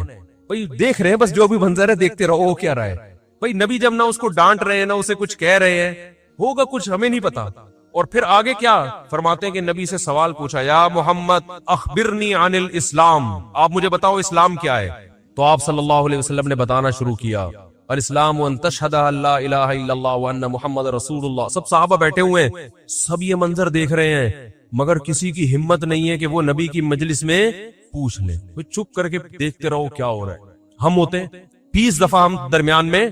بھائی دیکھ رہے ہیں بس جو بھی منظر ہے دیکھتے رہو، کیا رہا ہے بھائی، نبی جب نہ اس کو ڈانٹ رہے ہیں نہ اسے کچھ کہہ رہے ہیں، ہوگا کچھ ہمیں نہیں پتا۔ اور پھر آگے کیا فرماتے ہیں کہ نبی سے سوال پوچھا، یا محمد اخبرنی عن الاسلام، آپ مجھے بتاؤ اسلام کیا ہے؟ تو آپ صلی اللہ علیہ وسلم نے بتانا شروع کیا الاسلام ان تشہد اللہ الہ الا اللہ وان محمد رسول اللہ. سب صحابہ بیٹھے ہوئے ہیں, سب یہ منظر دیکھ رہے ہیں, مگر کسی کی ہمت نہیں ہے کہ وہ نبی کی مجلس میں پوچھ لے. وہ چپ کر کے دیکھتے رہو کیا ہو رہا ہے. ہم ہوتے 20 دفعہ ہم درمیان میں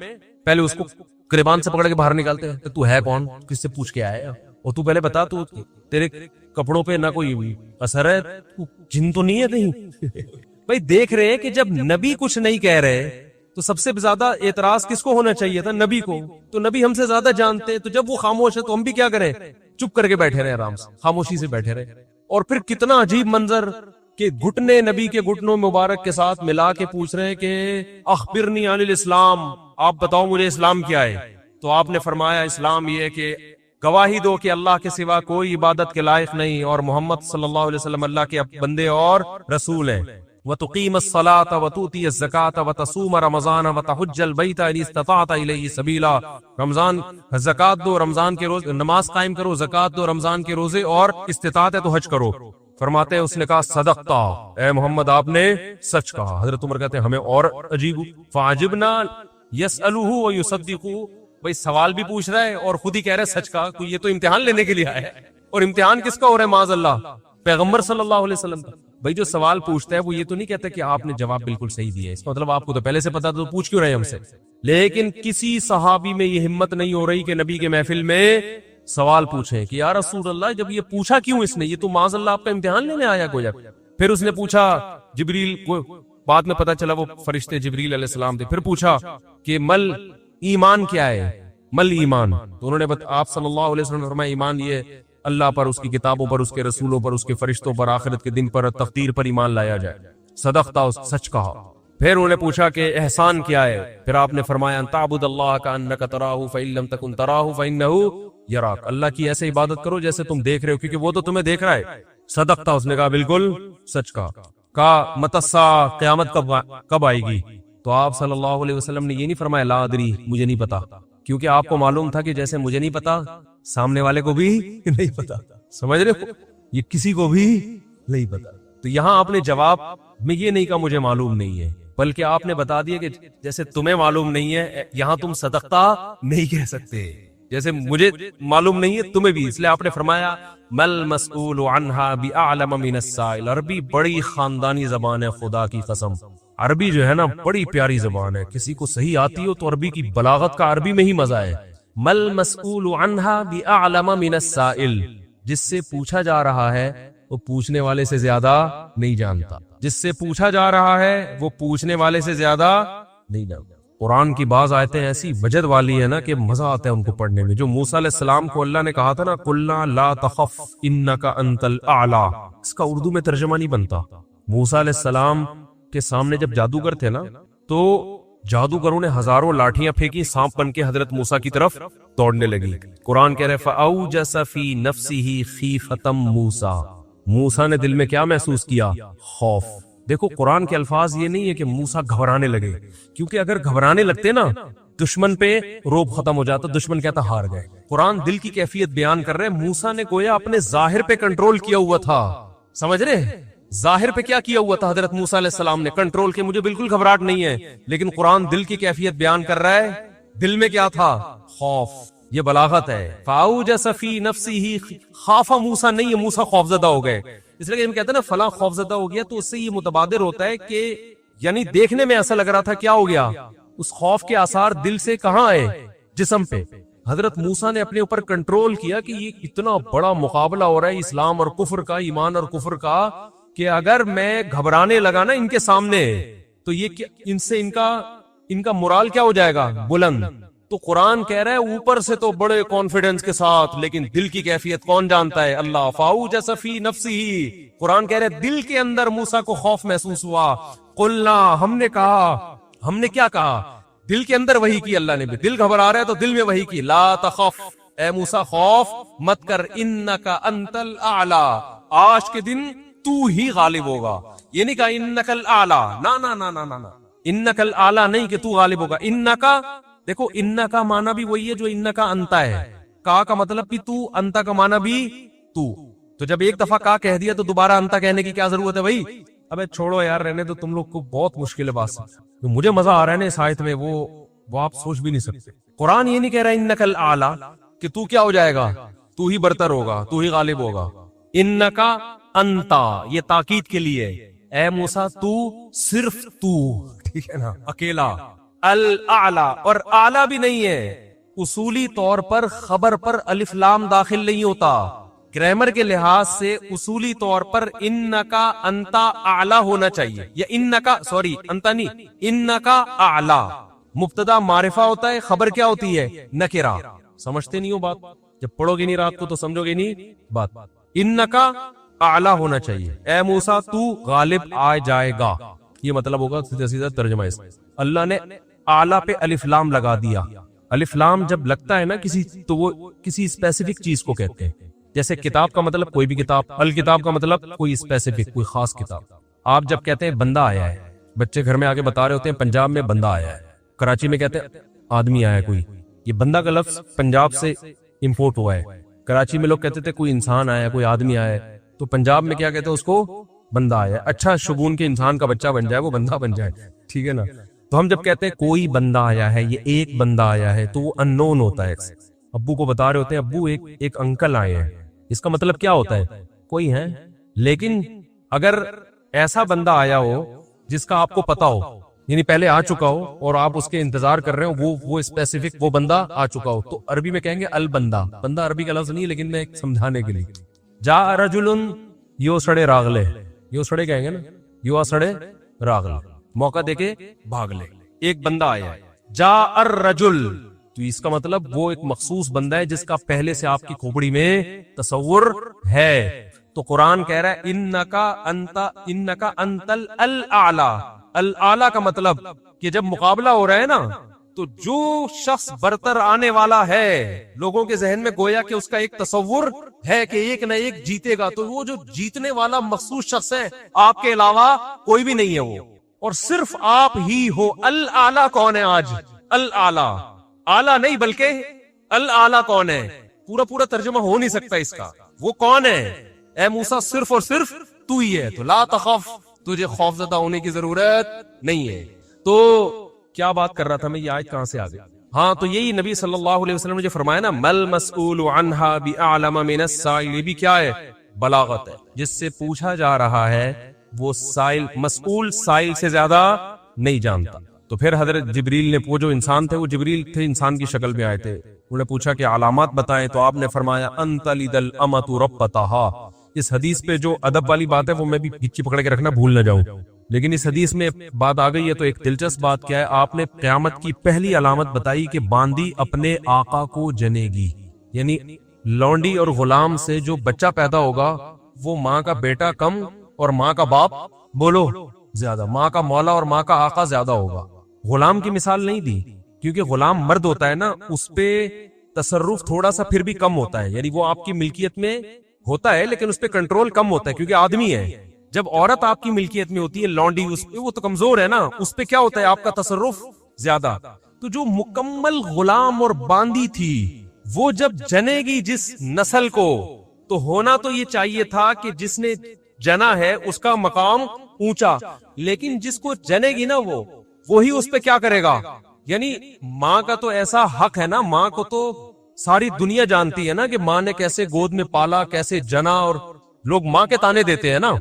پہلے اس کو گریبان سے پکڑ کے باہر نکالتے ہیں, تو ہے کون, کس سے پوچھ کے آیا, اور تو پہلے بتا, تو تیرے کپڑوں پہ نہ کوئی اثر ہے, جن تو نہیں ہے کہیں. بھائی دیکھ رہے ہیں کہ جب نبی کچھ نہیں کہہ رہے تو سب سے زیادہ اعتراض کس کو ہونا چاہیے تھا, نبی کو. تو نبی ہم سے زیادہ جانتے ہیں, تو جب وہ خاموش ہے تو ہم بھی کیا کریں, چپ کر کے بیٹھے رہے, آرام سے خاموشی سے بیٹھے رہے. اور پھر کتنا عجیب منظر کہ گھٹنے نبی کے گھٹنوں مبارک کے ساتھ ملا کے پوچھ رہے ہیں کہ اخبرنی عن الاسلام, آپ بتاؤ مجھے اسلام کیا ہے. تو آپ نے فرمایا اسلام یہ ہے کہ گواہی دو کہ اللہ کے سوا کوئی عبادت کے لائق نہیں اور محمد صلی اللہ علیہ وسلم اللہ کے بندے اور رسول ہیں. وَتُقِيمَ الصَّلَاةَ وَتُؤْتِيَ الزَّكَاةَ وَتَصُومَ رَمَضَانَ وَتَحُجَّ الْبَيْتَ إِنِ اسْتَطَعْتَ إِلَيْهِ سَبِيلًا. رمضان زکات دو, رمضان کے روز نماز قائم کرو, زکات دو, رمضان کے روزے, اور استطاعت ہے تو حج کرو. فرماتے ہیں اس نے کہا صدقتا, اے محمد آپ نے سچ کہا. حضرت عمر کہتے ہیں ہمیں اور عجیب, فعجبنا یسألہ ویصدقہ. بھئی سوال بھی پوچھ رہا ہے اور خود ہی کہہ رہا ہے سچ کہا. کوئی یہ تو امتحان لینے کے لیے آیا ہے, اور امتحان کس کا ہو رہا ہے, معاذ اللہ پیغمبر صلی اللہ علیہ وسلم کا. بھئی جو سوال پوچھتا ہے وہ یہ تو نہیں کہتا کہ آپ نے جواب بالکل صحیح دیا ہے, اس کا مطلب آپ کو تو پہلے سے پتا تو پوچھ کیوں رہے ہم سے. لیکن کسی صحابی میں یہ ہمت نہیں ہو رہی کہ نبی کے محفل میں سوال پوچھیں کہ یا رسول اللہ جب یہ پوچھا کیوں اس نے, یہ تو معاذ اللہ آپ کا امتحان لینے آیا کوئی. پھر اس نے پوچھا, جبریل کو بعد میں پتا چلا وہ فرشتے جبریل علیہ السلام تھے. پھر پوچھا کہ مل ایمان کیا ہے, مل ایمان. تو انہوں نے آپ صلی اللہ علیہ وسلم نے فرمایا ایمان یہ اللہ پر, اس کی کتابوں پر, اس کے رسولوں پر, اس کے فرشتوں پر, آخرت کے دن پر, تقدیر پر ایمان لایا جائے. صدقتا, سچ کہا. پھر انہوں نے پوچھا کہ احسان کیا ہے. پھر آپ نے فرمایا ان تعبد اللہ کانک تراہ فإن لم تکن تراہ فإنہ یراک. اللہ کی ایسے عبادت کرو جیسے تم دیکھ رہے ہو, کیونکہ وہ تو تمہیں دیکھ رہا ہے. صدقتا, اس نے کہا بالکل سچ کہا. کہا متسا, قیامت کب آئے گی. تو آپ صلی اللہ علیہ وسلم نے یہ نہیں فرمایا لا ادری, مجھے نہیں پتا, کیونکہ آپ کو معلوم تھا کہ جیسے مجھے نہیں پتا سامنے والے کو بھی نہیں پتا. سمجھ رہے ہو, یہ کسی کو بھی نہیں پتا. تو یہاں آپ نے جواب میں یہ نہیں کہا مجھے معلوم نہیں ہے, بلکہ آپ نے بتا دیا کہ جیسے تمہیں معلوم نہیں ہے, یہاں تم صدقتا نہیں کہہ سکتے, جیسے مجھے معلوم نہیں ہے تمہیں بھی. اس لیے آپ نے فرمایا مل مسئول عنہا بأعلم من السائل. عربی بڑی خاندانی زبان ہے, خدا کی قسم. عربی جو ہے نا بڑی پیاری زبان ہے, کسی کو صحیح آتی ہو تو عربی کی بلاغت کا عربی میں ہی مزہ ہے. مل مسئول عنہا بأعلم من السائل, جس سے پوچھا جا رہا ہے وہ پوچھنے والے سے زیادہ نہیں جانتا. جس سے پوچھا جا رہا ہے وہ پوچھنے والے سے زیادہ نہیں جانتا. قرآن کی بعض آیتیں ایسی وجد والی ہے نا کہ مزہ آتا ہے ان کو پڑھنے میں. جو موسیٰ علیہ السلام کو اللہ نے کہا تھا نا قلنا لا تخف انک انت الاعلی, اس کا اردو میں ترجمہ نہیں بنتا. موسیٰ علیہ السلام کے سامنے جب جادوگر تھے نا تو جادوگروں نے ہزاروں لاٹھیاں پھینکی, سانپ بن کے حضرت موسیٰ کی طرف دوڑنے لگی. قرآن کہہ رہے فَأَوْجَسَ فِي نَفْسِهِ خِيفَةً موسیٰ, موسیٰ نے دل میں کیا محسوس کیا, خوف. دیکھو قرآن کے الفاظ یہ نہیں ہے کہ موسیٰ گھبرانے لگے, کیونکہ اگر گھبرانے لگتے نا دشمن پہ روب ختم ہو جاتا, دشمن کہتا ہار گئے. قرآن دل کی کیفیت بیان کر رہے, موسیٰ نے گویا اپنے ظاہر پہ کنٹرول کیا ہوا تھا. سمجھ رہے, ظاہر پہ کیا کیا ہوا تھا حضرت موسیٰ علیہ السلام نے, کنٹرول کے مجھے بالکل گھبراہٹ نہیں ہے. لیکن قرآن دل کی کیفیت بیان کر رہا ہے, دل میں کیا تھا, خوف. یہ بلاغت ہے. فَأَوْجَسَ فِي نَفْسِهِ, خاف موسیٰ نہیں ہے, موسیٰ خوفزدہ ہو گئے. اس لیے کہ ہم کہتے ہیں نا فلاں خوفزدہ ہو گیا, تو اس سے یہ متبادر ہوتا ہے کہ یعنی دیکھنے میں ایسا لگ رہا تھا کیا ہو گیا, اس خوف کے آثار دل سے کہاں آئے, جسم پہ. حضرت موسیٰ نے اپنے اوپر کنٹرول کیا کہ یہ اتنا بڑا مقابلہ ہو رہا ہے اسلام اور کفر کا, ایمان اور کفر کا, کہ اگر میں گھبرانے لگا نا ان کے سامنے تو یہ ان سے ان کا morale کیا ہو جائے گا, بلند. تو قرآن کہہ رہا ہے اوپر سے تو بڑے کانفیڈنس کے ساتھ, لیکن دل کی کیفیت کون جانتا ہے, اللہ. فَأَوْجَسَ فِي نَفْسِهِ, قرآن کہہ رہا ہے دل کے اندر موسیٰ کو خوف محسوس ہوا. قلنا, ہم نے کہا, ہم نے کیا کہا, دل کے اندر وحی کی اللہ نے بھی. دل گھبرا رہا ہے تو دل میں وحی کی, لا تخف, اے موسیٰ خوف مت کر, انک انت الاعلی, آج کے دن تو ہی غالب ہوگا. یہ نہیں کہا انک الاعلی, نا نا نا نا نا, انک الاعلی نہیں کہ تو غالب ہوگا. انکا, دیکھو انکا معنی بھی وہی ہے جو انکا انتا ہے, کا کا مطلب بھی تو, انتا کا معنی بھی تو. تو جب ایک دفعہ کا کہہ دیا تو دوبارہ انتا کہنے کی کیا ضرورت ہے بھائی. ابے چھوڑو یار, رہنے تو تم لوگ کو بہت مشکل ہے بات. مجھے مزہ آ رہا ہے نا اس آیت میں, وہ وہ آپ سوچ بھی نہیں سکتے. قرآن یہ نہیں کہہ رہا انک الاعلی کہ تو کیا ہو جائے گا, تو ہی برتر ہوگا, تو ہی غالب ہوگا. انکا انتا, یہ تاکید کے لیے, اے موسیٰ تو, صرف تو, ٹھیک ہے نا, اکیلا. الاعلی, اور اعلی بھی نہیں ہے. اصولی طور پر خبر پر الف لام داخل نہیں ہوتا. گرامر کے لحاظ سے اصولی طور پر انکا انتا اعلی ہونا چاہیے, یا انکا, سوری انتا نہیں, انکا اعلی. مبتدا معرفہ ہوتا ہے, خبر کیا ہوتی ہے, نکرہ. سمجھتے نہیں ہو بات, جب پڑھو گے نہیں رات کو تو سمجھو گے نہیں بات. انکا اعلی ہونا چاہیے, اے موسیٰ تو غالب آ جائے گا, یہ مطلب ہوگا سیدھا سیدھا ترجمہ اس. اللہ نے اعلی پہ الف لام لگا دیا. الف لام جب لگتا ہے نا کسی, تو وہ کسی اسپیسیفک چیز کو کہتے ہیں. جیسے کتاب کا مطلب کوئی بھی کتاب, الکتاب کا مطلب کوئی اسپیسیفک, کوئی خاص کتاب. آپ جب کہتے ہیں بندہ آیا ہے, بچے گھر میں آگے بتا رہے ہوتے ہیں پنجاب میں بندہ آیا ہے, کراچی میں کہتے ہیں آدمی آیا ہے کوئی. یہ بندہ کا لفظ پنجاب سے امپورٹ ہوا ہے. کراچی میں لوگ کہتے تھے کوئی انسان آیا ہے, کوئی آدمی آیا ہے, تو پنجاب میں کیا کہتے ہیں اس کو, بندہ آیا ہے. اچھا شگون کے انسان کا بچہ بن جائے, وہ بندہ بن جائے, ٹھیک ہے نا. تو ہم جب کہتے ہیں کوئی بندہ آیا ہے, یہ ایک بندہ آیا ہے, تو وہ ان نون ہوتا ہے. ابو کو بتا رہے ہوتے ہیں ابو ایک انکل آئے ہیں, اس کا مطلب کیا ہوتا ہے, کوئی ہے. لیکن اگر ایسا بندہ آیا ہو جس کا آپ کو پتا ہو, یعنی پہلے آ چکا ہو اور آپ اس کے انتظار کر رہے ہو, وہ اسپیسیفک وہ بندہ آ چکا ہو, تو عربی میں کہیں گے البندہ. بندہ عربی کا لفظ نہیں, لیکن میں سمجھانے کے لیے. جا رجل یو سڑے راغلے, یو سڑے کہیں گے نا, یو سڑے راغلے, موقع دے کے بھاگ لے. ایک بندہ آیا ہے, جا الرجل, تو اس کا مطلب وہ ایک مخصوص بندہ ہے جس کا پہلے سے آپ کی کھوپڑی میں تصور ہے. تو قرآن کہہ رہا ہے انکا انتل الاعلی. الاعلی کا مطلب کہ جب مقابلہ ہو رہا ہے نا, تو جو شخص برتر آنے والا ہے, لوگوں کے ذہن میں گویا کہ اس کا ایک تصور ہے کہ ایک نہ ایک جیتے گا, تو وہ جو جیتنے والا مخصوص شخص ہے, آپ کے علاوہ کوئی بھی نہیں ہے وہ, اور صرف آپ ہی ہو. الاعلی کون ہے آج, الاعلی, اعلی نہیں بلکہ الاعلی کون ہے, پورا ترجمہ ہو نہیں سکتا اس کا. وہ کون ہے, اے موسیٰ صرف اور صرف تو ہی ہے. تو لا تخف, تجھے خوف زدہ ہونے کی ضرورت نہیں ہے. تو کیا بات کر رہا تھا میں, یہ آیت کہاں سے آ گئی؟ ہاں, تو یہی نبی صلی اللہ علیہ وسلم نے جو فرمایا نا, مل مسئول عنہا بأعلم من السائل, یہ بھی کیا ہے, بلاغت ہے. جس سے پوچھا جا رہا ہے وہ سائل, مسئول سائل سے زیادہ نہیں جانتا. تو پھر حضرت جبریل نے, وہ جو انسان تھے, وہ جبریل تھے, انسان کی شکل میں آئے تھے, انہوں نے پوچھا کہ علامات بتائیں, تو آپ نے فرمایا انت لد الامۃ ربتہا. اس حدیث پہ جو ادب والی بات ہے وہ میں بھی پیچھے پکڑ کے رکھنا بھول نہ جاؤں, لیکن اس حدیث میں بات آ گئی ہے. تو ایک دلچسپ بات کیا ہے, آپ نے قیامت کی پہلی علامت بتائی کہ باندی اپنے آقا کو جنے گی. یعنی لونڈی اور غلام سے جو بچہ پیدا ہوگا وہ ماں کا بیٹا کم اور ماں کا باپ بولو زیادہ, ماں کا مولا اور ماں کا آقا زیادہ ہوگا. غلام کی مثال نہیں دی, کیونکہ غلام مرد ہوتا ہے نا, اس پہ تصرف تھوڑا سا پھر بھی کم ہوتا ہے, یعنی وہ آپ کی ملکیت میں ہوتا ہے لیکن اس پہ کنٹرول کم ہوتا ہے کیونکہ آدمی ہے. جب عورت آپ کی ملکیت میں ہوتی ہے, لونڈی, اس پہ وہ تو کمزور ہے نا, اس پہ کیا ہوتا ہے, آپ کا تصرف زیادہ. تو جو مکمل غلام اور باندی تھی, وہ جب جنے گی جس نسل کو, تو ہونا تو یہ چاہیے تھا کہ جس نے جنا ہے اس کا مقام اونچا, لیکن جس کو جنے گی نا وہی اس پہ کیا کرے گا. یعنی ماں کا تو ایسا حق ہے نا, ماں کو تو ساری دنیا جانتی ہے نا کہ ماں نے کیسے گود میں پالا, کیسے جنا, اور لوگ ماں کے تانے دیتے ہیں نا.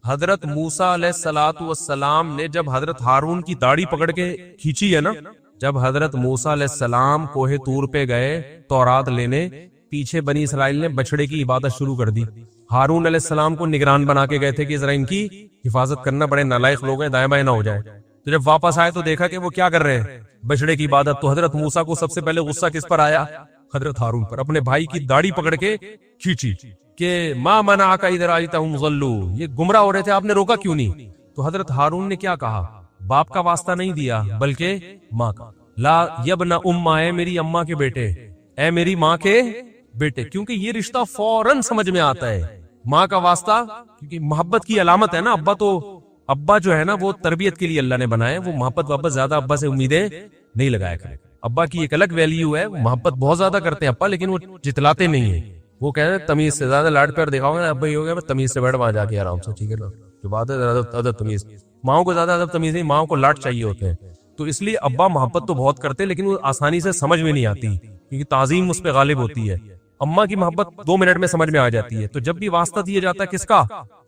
حضرت موسیٰ علیہ الصلوۃ والسلام نے جب حضرت ہارون کی داڑھی پکڑ کے کھینچی ہے نا, جب حضرت موسیٰ علیہ السلام کوہ طور پہ گئے تورات لینے, پیچھے بنی اسرائیل نے بچڑے کی عبادت شروع کر دی. ہارون علیہ السلام کو نگران بنا کے گئے تھے کہ ذرا ان کی حفاظت کرنا, بڑے نالائق لوگ ہیں, دائیں بائیں نہ ہو جائے. تو جب واپس آئے تو دیکھا کہ وہ کیا کر رہے ہیں, بچڑے کی عبادت. تو حضرت موسیٰ کو سب سے پہلے غصہ کس پر آیا, حضرت ہارون پر. اپنے بھائی کی داڑھی پکڑ کے کھینچی کہ ما منعک اذ رأیتہم ضلوا, یہ گمراہ ہو رہے تھے, آپ نے روکا کیوں نہیں. تو حضرت ہارون نے کیا کہا, باپ کا واسطہ نہیں دیا بلکہ ماں کا. لا یبن ام, اے میری اماں کے بیٹے, اے میری ماں کے بیٹے, کیونکہ یہ رشتہ فوراً سمجھ میں آتا ہے. ماں کا واسطہ کیونکہ محبت کی علامت ہے نا. ابا جو ہے نا وہ تربیت کے لیے اللہ نے بنائے, وہ محبت واپس زیادہ ابا سے امیدیں نہیں لگایا کرے. ابا کی ایک الگ ویلیو ہے, محبت بہت زیادہ کرتے ہیں ابا, لیکن وہ جتلاتے نہیں ہیں. وہ کہہ رہے ہیں تمیز سے, زیادہ لاڈ پیار دکھاؤ گے ابا یہ ہو گیا تمیز سے بیٹھ وہاں جا کے آرام سے, ٹھیک ہے نا. جو بات ہے ادب تمیز, ماؤں کو زیادہ ادب تمیز نہیں, ماؤں کو لاڈ چاہیے ہوتے ہیں. تو اس لیے ابا محبت تو بہت کرتے لیکن وہ آسانی سے سمجھ میں نہیں آتی کیونکہ تعظیم اس پہ غالب ہوتی ہے. اماں کی محبت 2 منٹ میں سمجھ میں آ جاتی ہے. تو جب بھی واسطہ دیا جاتا ہے کس کا؟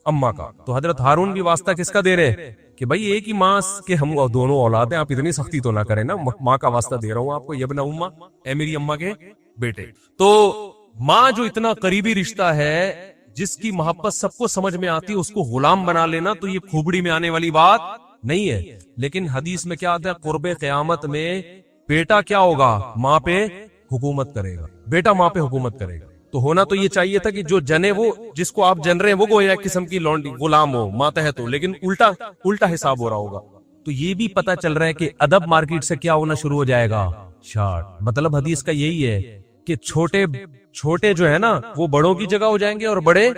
اماں کا. تو حضرت ہارون بھی واسطہ کس کا دے رہے ہیں کہ بھائی ایک ہی ماں کے ہم دونوں اولاد ہیں, آپ اتنی سختی تو نہ کریں نا, ماں کا واسطہ دے رہا ہوں آپ کو, یبن اماں, اے میری اماں کے بیٹے. تو ماں جو اتنا قریبی رشتہ ہے, جس کی محبت سب کو سمجھ میں آتی ہے, اس کو غلام بنا لینا تو یہ کھوپڑی میں آنے والی بات نہیں ہے. لیکن حدیث میں کیا آتا ہے, قرب قیامت میں بیٹا کیا ہوگا, ماں پہ حکومت کرے گا, بیٹا ماں پہ حکومت کرے گا. تو ہونا تو یہ چاہیے تھا کہ جو جنے وہ جس کو آپ جن رہے ہیں وہ گویا ایک قسم کی لونڈی غلام ہو, ماتحت ہو, لیکن الٹا حساب ہو رہا ہوگا. تو یہ بھی پتا چل رہا ہے کہ ادب مارکیٹ سے کیا ہونا شروع ہو جائے گا, شارٹ. مطلب حدیث کا یہی ہے کہ چھوٹے جو ہے نا وہ بڑوں کی جگہ ہو جائیں گے اور بڑے,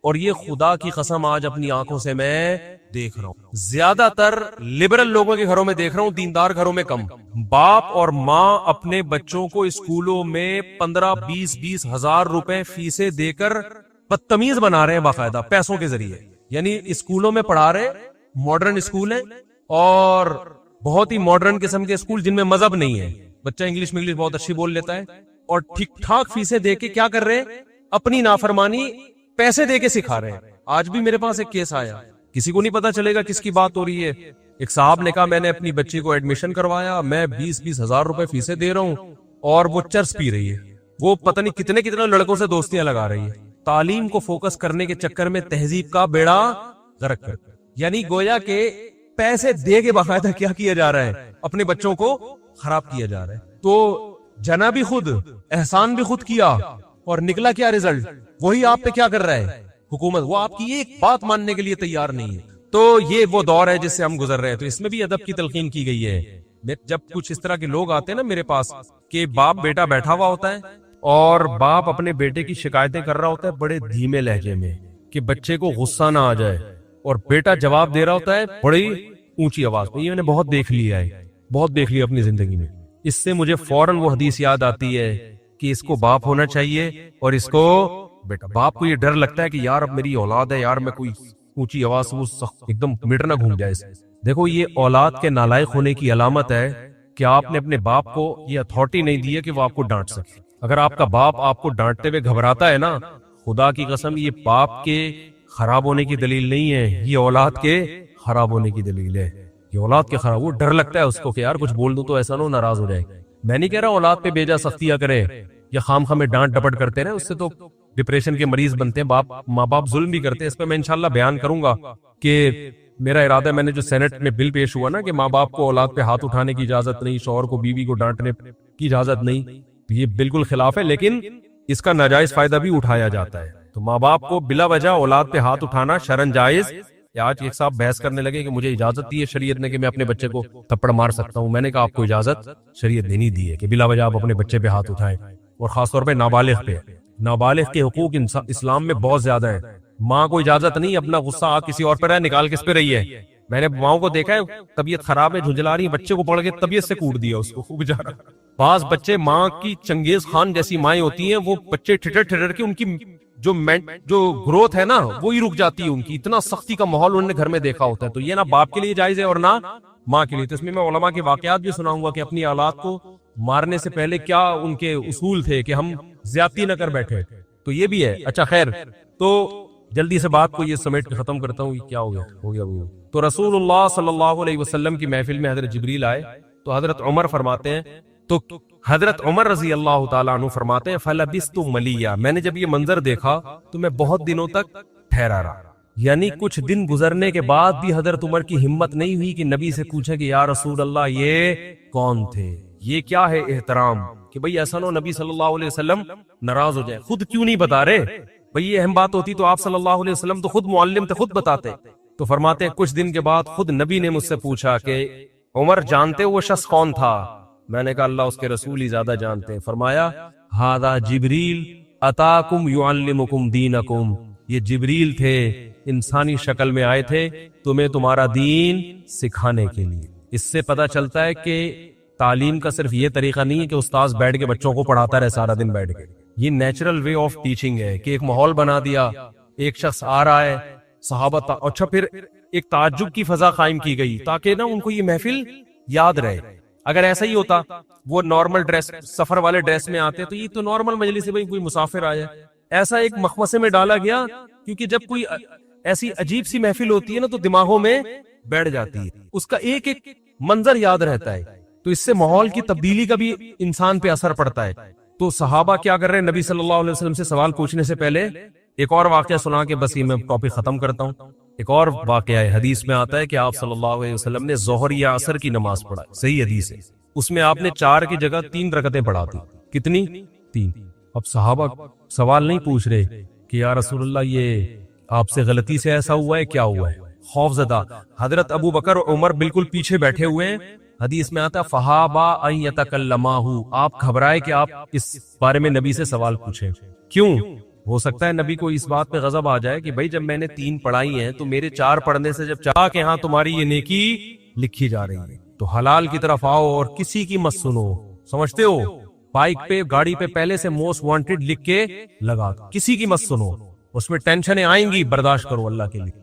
اور یہ خدا کی قسم آج اپنی آنکھوں سے میں دیکھ رہا ہوں, زیادہ تر لبرل لوگوں کے گھروں میں دیکھ رہا ہوں, دیندار گھروں میں کم. باپ اور ماں اپنے بچوں کو اسکولوں میں 15-20 ہزار روپے فیسیں دے کر بدتمیز بنا رہے ہیں باقاعدہ پیسوں کے ذریعے. یعنی اسکولوں میں پڑھا رہے, ماڈرن اسکول ہیں اور بہت ہی ماڈرن قسم کے اسکول جن میں مذہب نہیں ہے, بچہ انگلش بہت اچھی بول لیتا ہے, اور ٹھیک ٹھاک فیسیں دے کے کیا کر رہے ہیں, اپنی نافرمانی پیسے دے کے سکھا رہے ہیں. آج بھی میرے پاس ایک کیس آیا, کسی کو نہیں پتا چلے گا کس کی بات ہو رہی ہے. ایک صاحب نے کہا میں نے اپنی بچی کو ایڈمیشن کروایا, میں 20 ہزار روپے فیسیں دے رہا ہوں, اور وہ چرس پی رہی ہے, وہ پتہ نہیں کتنے لڑکوں سے دوستیاں لگا رہی ہے. تعلیم کو فوکس کرنے کے چکر میں تہذیب کا بیڑا غرق کر, یعنی گویا کہ پیسے دے کے باقاعدہ کیا کیا جا رہا ہے, اپنے بچوں کو خراب کیا جا رہا ہے. تو جنا بھی خود, احسان بھی خود کیا, اور نکلا کیا رزلٹ, وہی آپ پہ کیا کر رہا ہے حکومت, وہ آپ کی ایک بات ماننے کے لیے تیار نہیں ہے. تو یہ وہ دور ہے جس سے ہم گزر رہے ہیں. تو اس میں بھی ادب کی تلقین کی گئی ہے. جب کچھ اس طرح کے لوگ آتے ہیں نا میرے پاس کہ باپ بیٹا بیٹھا ہوا ہوتا ہے اور باپ اپنے بیٹے کی شکایتیں کر رہا ہوتا ہے بڑے دھیمے لہجے میں کہ بچے کو غصہ نہ آ جائے, اور بیٹا جواب دے رہا ہوتا ہے بڑی اونچی آواز میں. یہ میں نے بہت دیکھ لیا ہے, بہت دیکھ لیا اپنی زندگی میں. اس سے مجھے فوراً وہ حدیث یاد آتی ہے کہ اس کو باپ ہونا چاہیے اور اس کو بیٹا. باپ کو یہ ڈر لگتا ہے کہ یار اب میری اولاد ہے, یار میں کوئی اونچی آواز سے وہ ایک دم میٹر نہ گھوم جائے. دیکھو یہ اولاد کے نالائق ہونے کی علامت ہے کہ آپ نے اپنے باپ کو یہ اتھارٹی نہیں دی ہے کہ وہ آپ کو ڈانٹ سکے. اگر آپ کا باپ آپ کو ڈانٹتے ہوئے گھبراتا ہے نا, خدا کی قسم یہ باپ کے خراب ہونے کی دلیل نہیں ہے, یہ اولاد کے خراب ہونے کی دلیل ہے. یہ اولاد کے خراب, وہ ڈر لگتا ہے اس کو کہ یار کچھ بول دوں تو ایسا نہ ناراض ہو جائے. میں نہیں کہہ رہا اولاد پہ بیجا سختیاں کرے یا خام خامے ڈانٹ ڈپٹ کرتے رہے, اس سے تو ڈپریشن کے مریض بنتے ہیں. ماں باپ ظلم بھی کرتے ہیں. اس پہ میں انشاءاللہ بیان کروں گا کہ میرا ارادہ ہے, میں نے جو سینٹ میں بل پیش ہوا نا کہ ماں باپ کو اولاد پہ ہاتھ اٹھانے کی اجازت نہیں, شوہر کو بیوی کو ڈانٹنے کی اجازت نہیں, یہ بالکل خلاف ہے, لیکن اس کا ناجائز فائدہ بھی اٹھایا جاتا ہے. تو ماں باپ کو بلا وجہ اولاد پہ ہاتھ اٹھانا شرعن جائز. آج ایک صاحب بحث کرنے لگے کہ مجھے اجازت دی ہے شریعت نے کہ میں اپنے بچے کو تھپڑ مار سکتا ہوں. میں نے کہا آپ کو اجازت شریعت نے نہیں دی ہے کہ بلا وجہ آپ اپنے بچے پہ ہاتھ اٹھائیں, اور خاص طور پہ نابالغ پہ. نابالغ کے حقوق اسلام میں بہت زیادہ ہے. ماں کو اجازت نہیں اپنا غصہ آ کسی اور پر ہے نکال کس پہ رہی ہے. میں نے ماؤں کو دیکھا ہے طبیعت خراب ہے, جھنجلا رہی, بچے کو پڑھ کے طبیعت سے کوٹ دیا اس کو بیچارہ. بعض بچے ماں کی چنگیز خان جیسی مائیں ہوتی ہیں, وہ بچے ٹھٹر کے ان کی جو گروتھ ہے نا وہی رک جاتی ہے ان کی. اتنا سختی کا ماحول انہوں نے گھر میں دیکھا ہوتا ہے. تو یہ نہ باپ کے لیے جائز ہے اور نہ ماں کے لیے. تو اس میں علماء کے واقعات بھی سناؤں گا کہ اپنی اولاد کو مارنے سے پہلے کیا ان کے اصول تھے کہ ہم زیادتی نہ کر بیٹھے. تو یہ بھی ہے. اچھا خیر, تو جلدی سے بات کو یہ سمیٹ کے ختم کرتا ہوں. کیا ہو گیا تو رسول اللہ صلی اللہ علیہ وسلم کی محفل میں حضرت جبریل آئے تو حضرت عمر فرماتے ہیں, تو حضرت عمر رضی اللہ تعالیٰ عنہ فرماتے ہیں فلبثت ملیہ, میں نے جب یہ منظر دیکھا تو میں بہت دنوں تک ٹھہرا رہا. یعنی کچھ دن گزرنے کے بعد بھی حضرت عمر کی ہمت نہیں ہوئی کہ نبی سے پوچھے کہ یا رسول اللہ یہ کون تھے, یہ کیا ہے احترام, کہ بھئی ایسا نہ نبی صلی اللہ علیہ وسلم ناراض ہو جائے. خود کیوں نہیں بتا رہے بھئی, یہ اہم بات ہوتی تو آپ صلی اللہ علیہ وسلم تو خود معلم تھے, خود بتاتے. تو فرماتے ہیں کچھ دن کے بعد خود نبی نے مجھ سے پوچھا کہ عمر جانتے وہ شخص کون تھا؟ میں نے کہا اللہ اس کے رسول ہی زیادہ جانتے ہیں. فرمایا ھذا جبریل اتاکم یعلمکم دینکم, یہ جبریل تھے, انسانی شکل میں آئے تھے تمہیں تمہارا دین سکھانے کے لیے. اس سے پتہ چلتا ہے کہ تعلیم کا صرف یہ طریقہ نہیں ہے کہ استاذ بیٹھ کے بچوں کو پڑھاتا رہے سارا دن بیٹھ کے. یہ نیچرل وے آف ٹیچنگ ہے کہ ایک ماحول بنا دیا, ایک شخص آ رہا ہے, صحابہ اچھا پھر ایک تعجب کی فضا قائم کی گئی تاکہ نا ان کو یہ محفل یاد رہے. اگر ایسا ہی ہوتا وہ نارمل ڈریس سفر والے ڈریس میں آتے تو یہ تو نارمل مجلس ہے بھائی، کوئی مسافر آیا. ایسا ایک مخمصے میں ڈالا گیا کیونکہ جب کوئی ایسی عجیب سی محفل ہوتی ہے نا تو دماغوں میں بیٹھ جاتی ہے، اس کا ایک ایک منظر یاد رہتا ہے، تو اس سے ماحول کی تبدیلی کا بھی انسان پہ اثر پڑتا ہے. تو صحابہ کیا کر رہے ہیں، نبی صلی اللہ علیہ وسلم سے سوال پوچھنے سے پہلے ایک اور واقعہ سنا کے بس یہ میں ٹاپک ختم کرتا ہوں. ایک اور واقعہ ہے، حدیث میں آتا ہے کہ آپ صلی اللہ علیہ وسلم نے ظہر یا عصر کی نماز پڑھائی، صحیح حدیث ہے، اس میں آپ نے 4 کی جگہ 3 رکعتیں پڑھا دی. کتنی؟ 3. اب صحابہ سوال نہیں پوچھ رہے کہ یا رسول اللہ یہ آپ سے غلطی سے ایسا ہوا ہے، کیا ہوا ہے، خوف زدہ. حضرت ابو بکر اور عمر بالکل پیچھے بیٹھے ہوئے ہیں. حدیث میں آتا فہابا ان یتکلماہ، آپ گھبرائے کہ آپ اس بارے میں نبی سے سوال پوچھیں. کیوں؟ ہو سکتا ہے نبی کو اس بات پہ غضب آ جائے کہ بھائی جب میں نے 3 پڑھائی ہیں تو میرے 4 پڑھنے سے جب چاہ کہ ہاں تمہاری یہ نیکی لکھی جا رہی ہے تو حلال کی طرف آؤ اور کسی کی مت سنو. سمجھتے ہو، بائک پہ گاڑی پہ پہلے سے موسٹ وانٹڈ لکھ کے لگا دو، کسی کی مت سنو، اس میں ٹینشنیں آئیں گی، برداشت کرو اللہ کے لیے.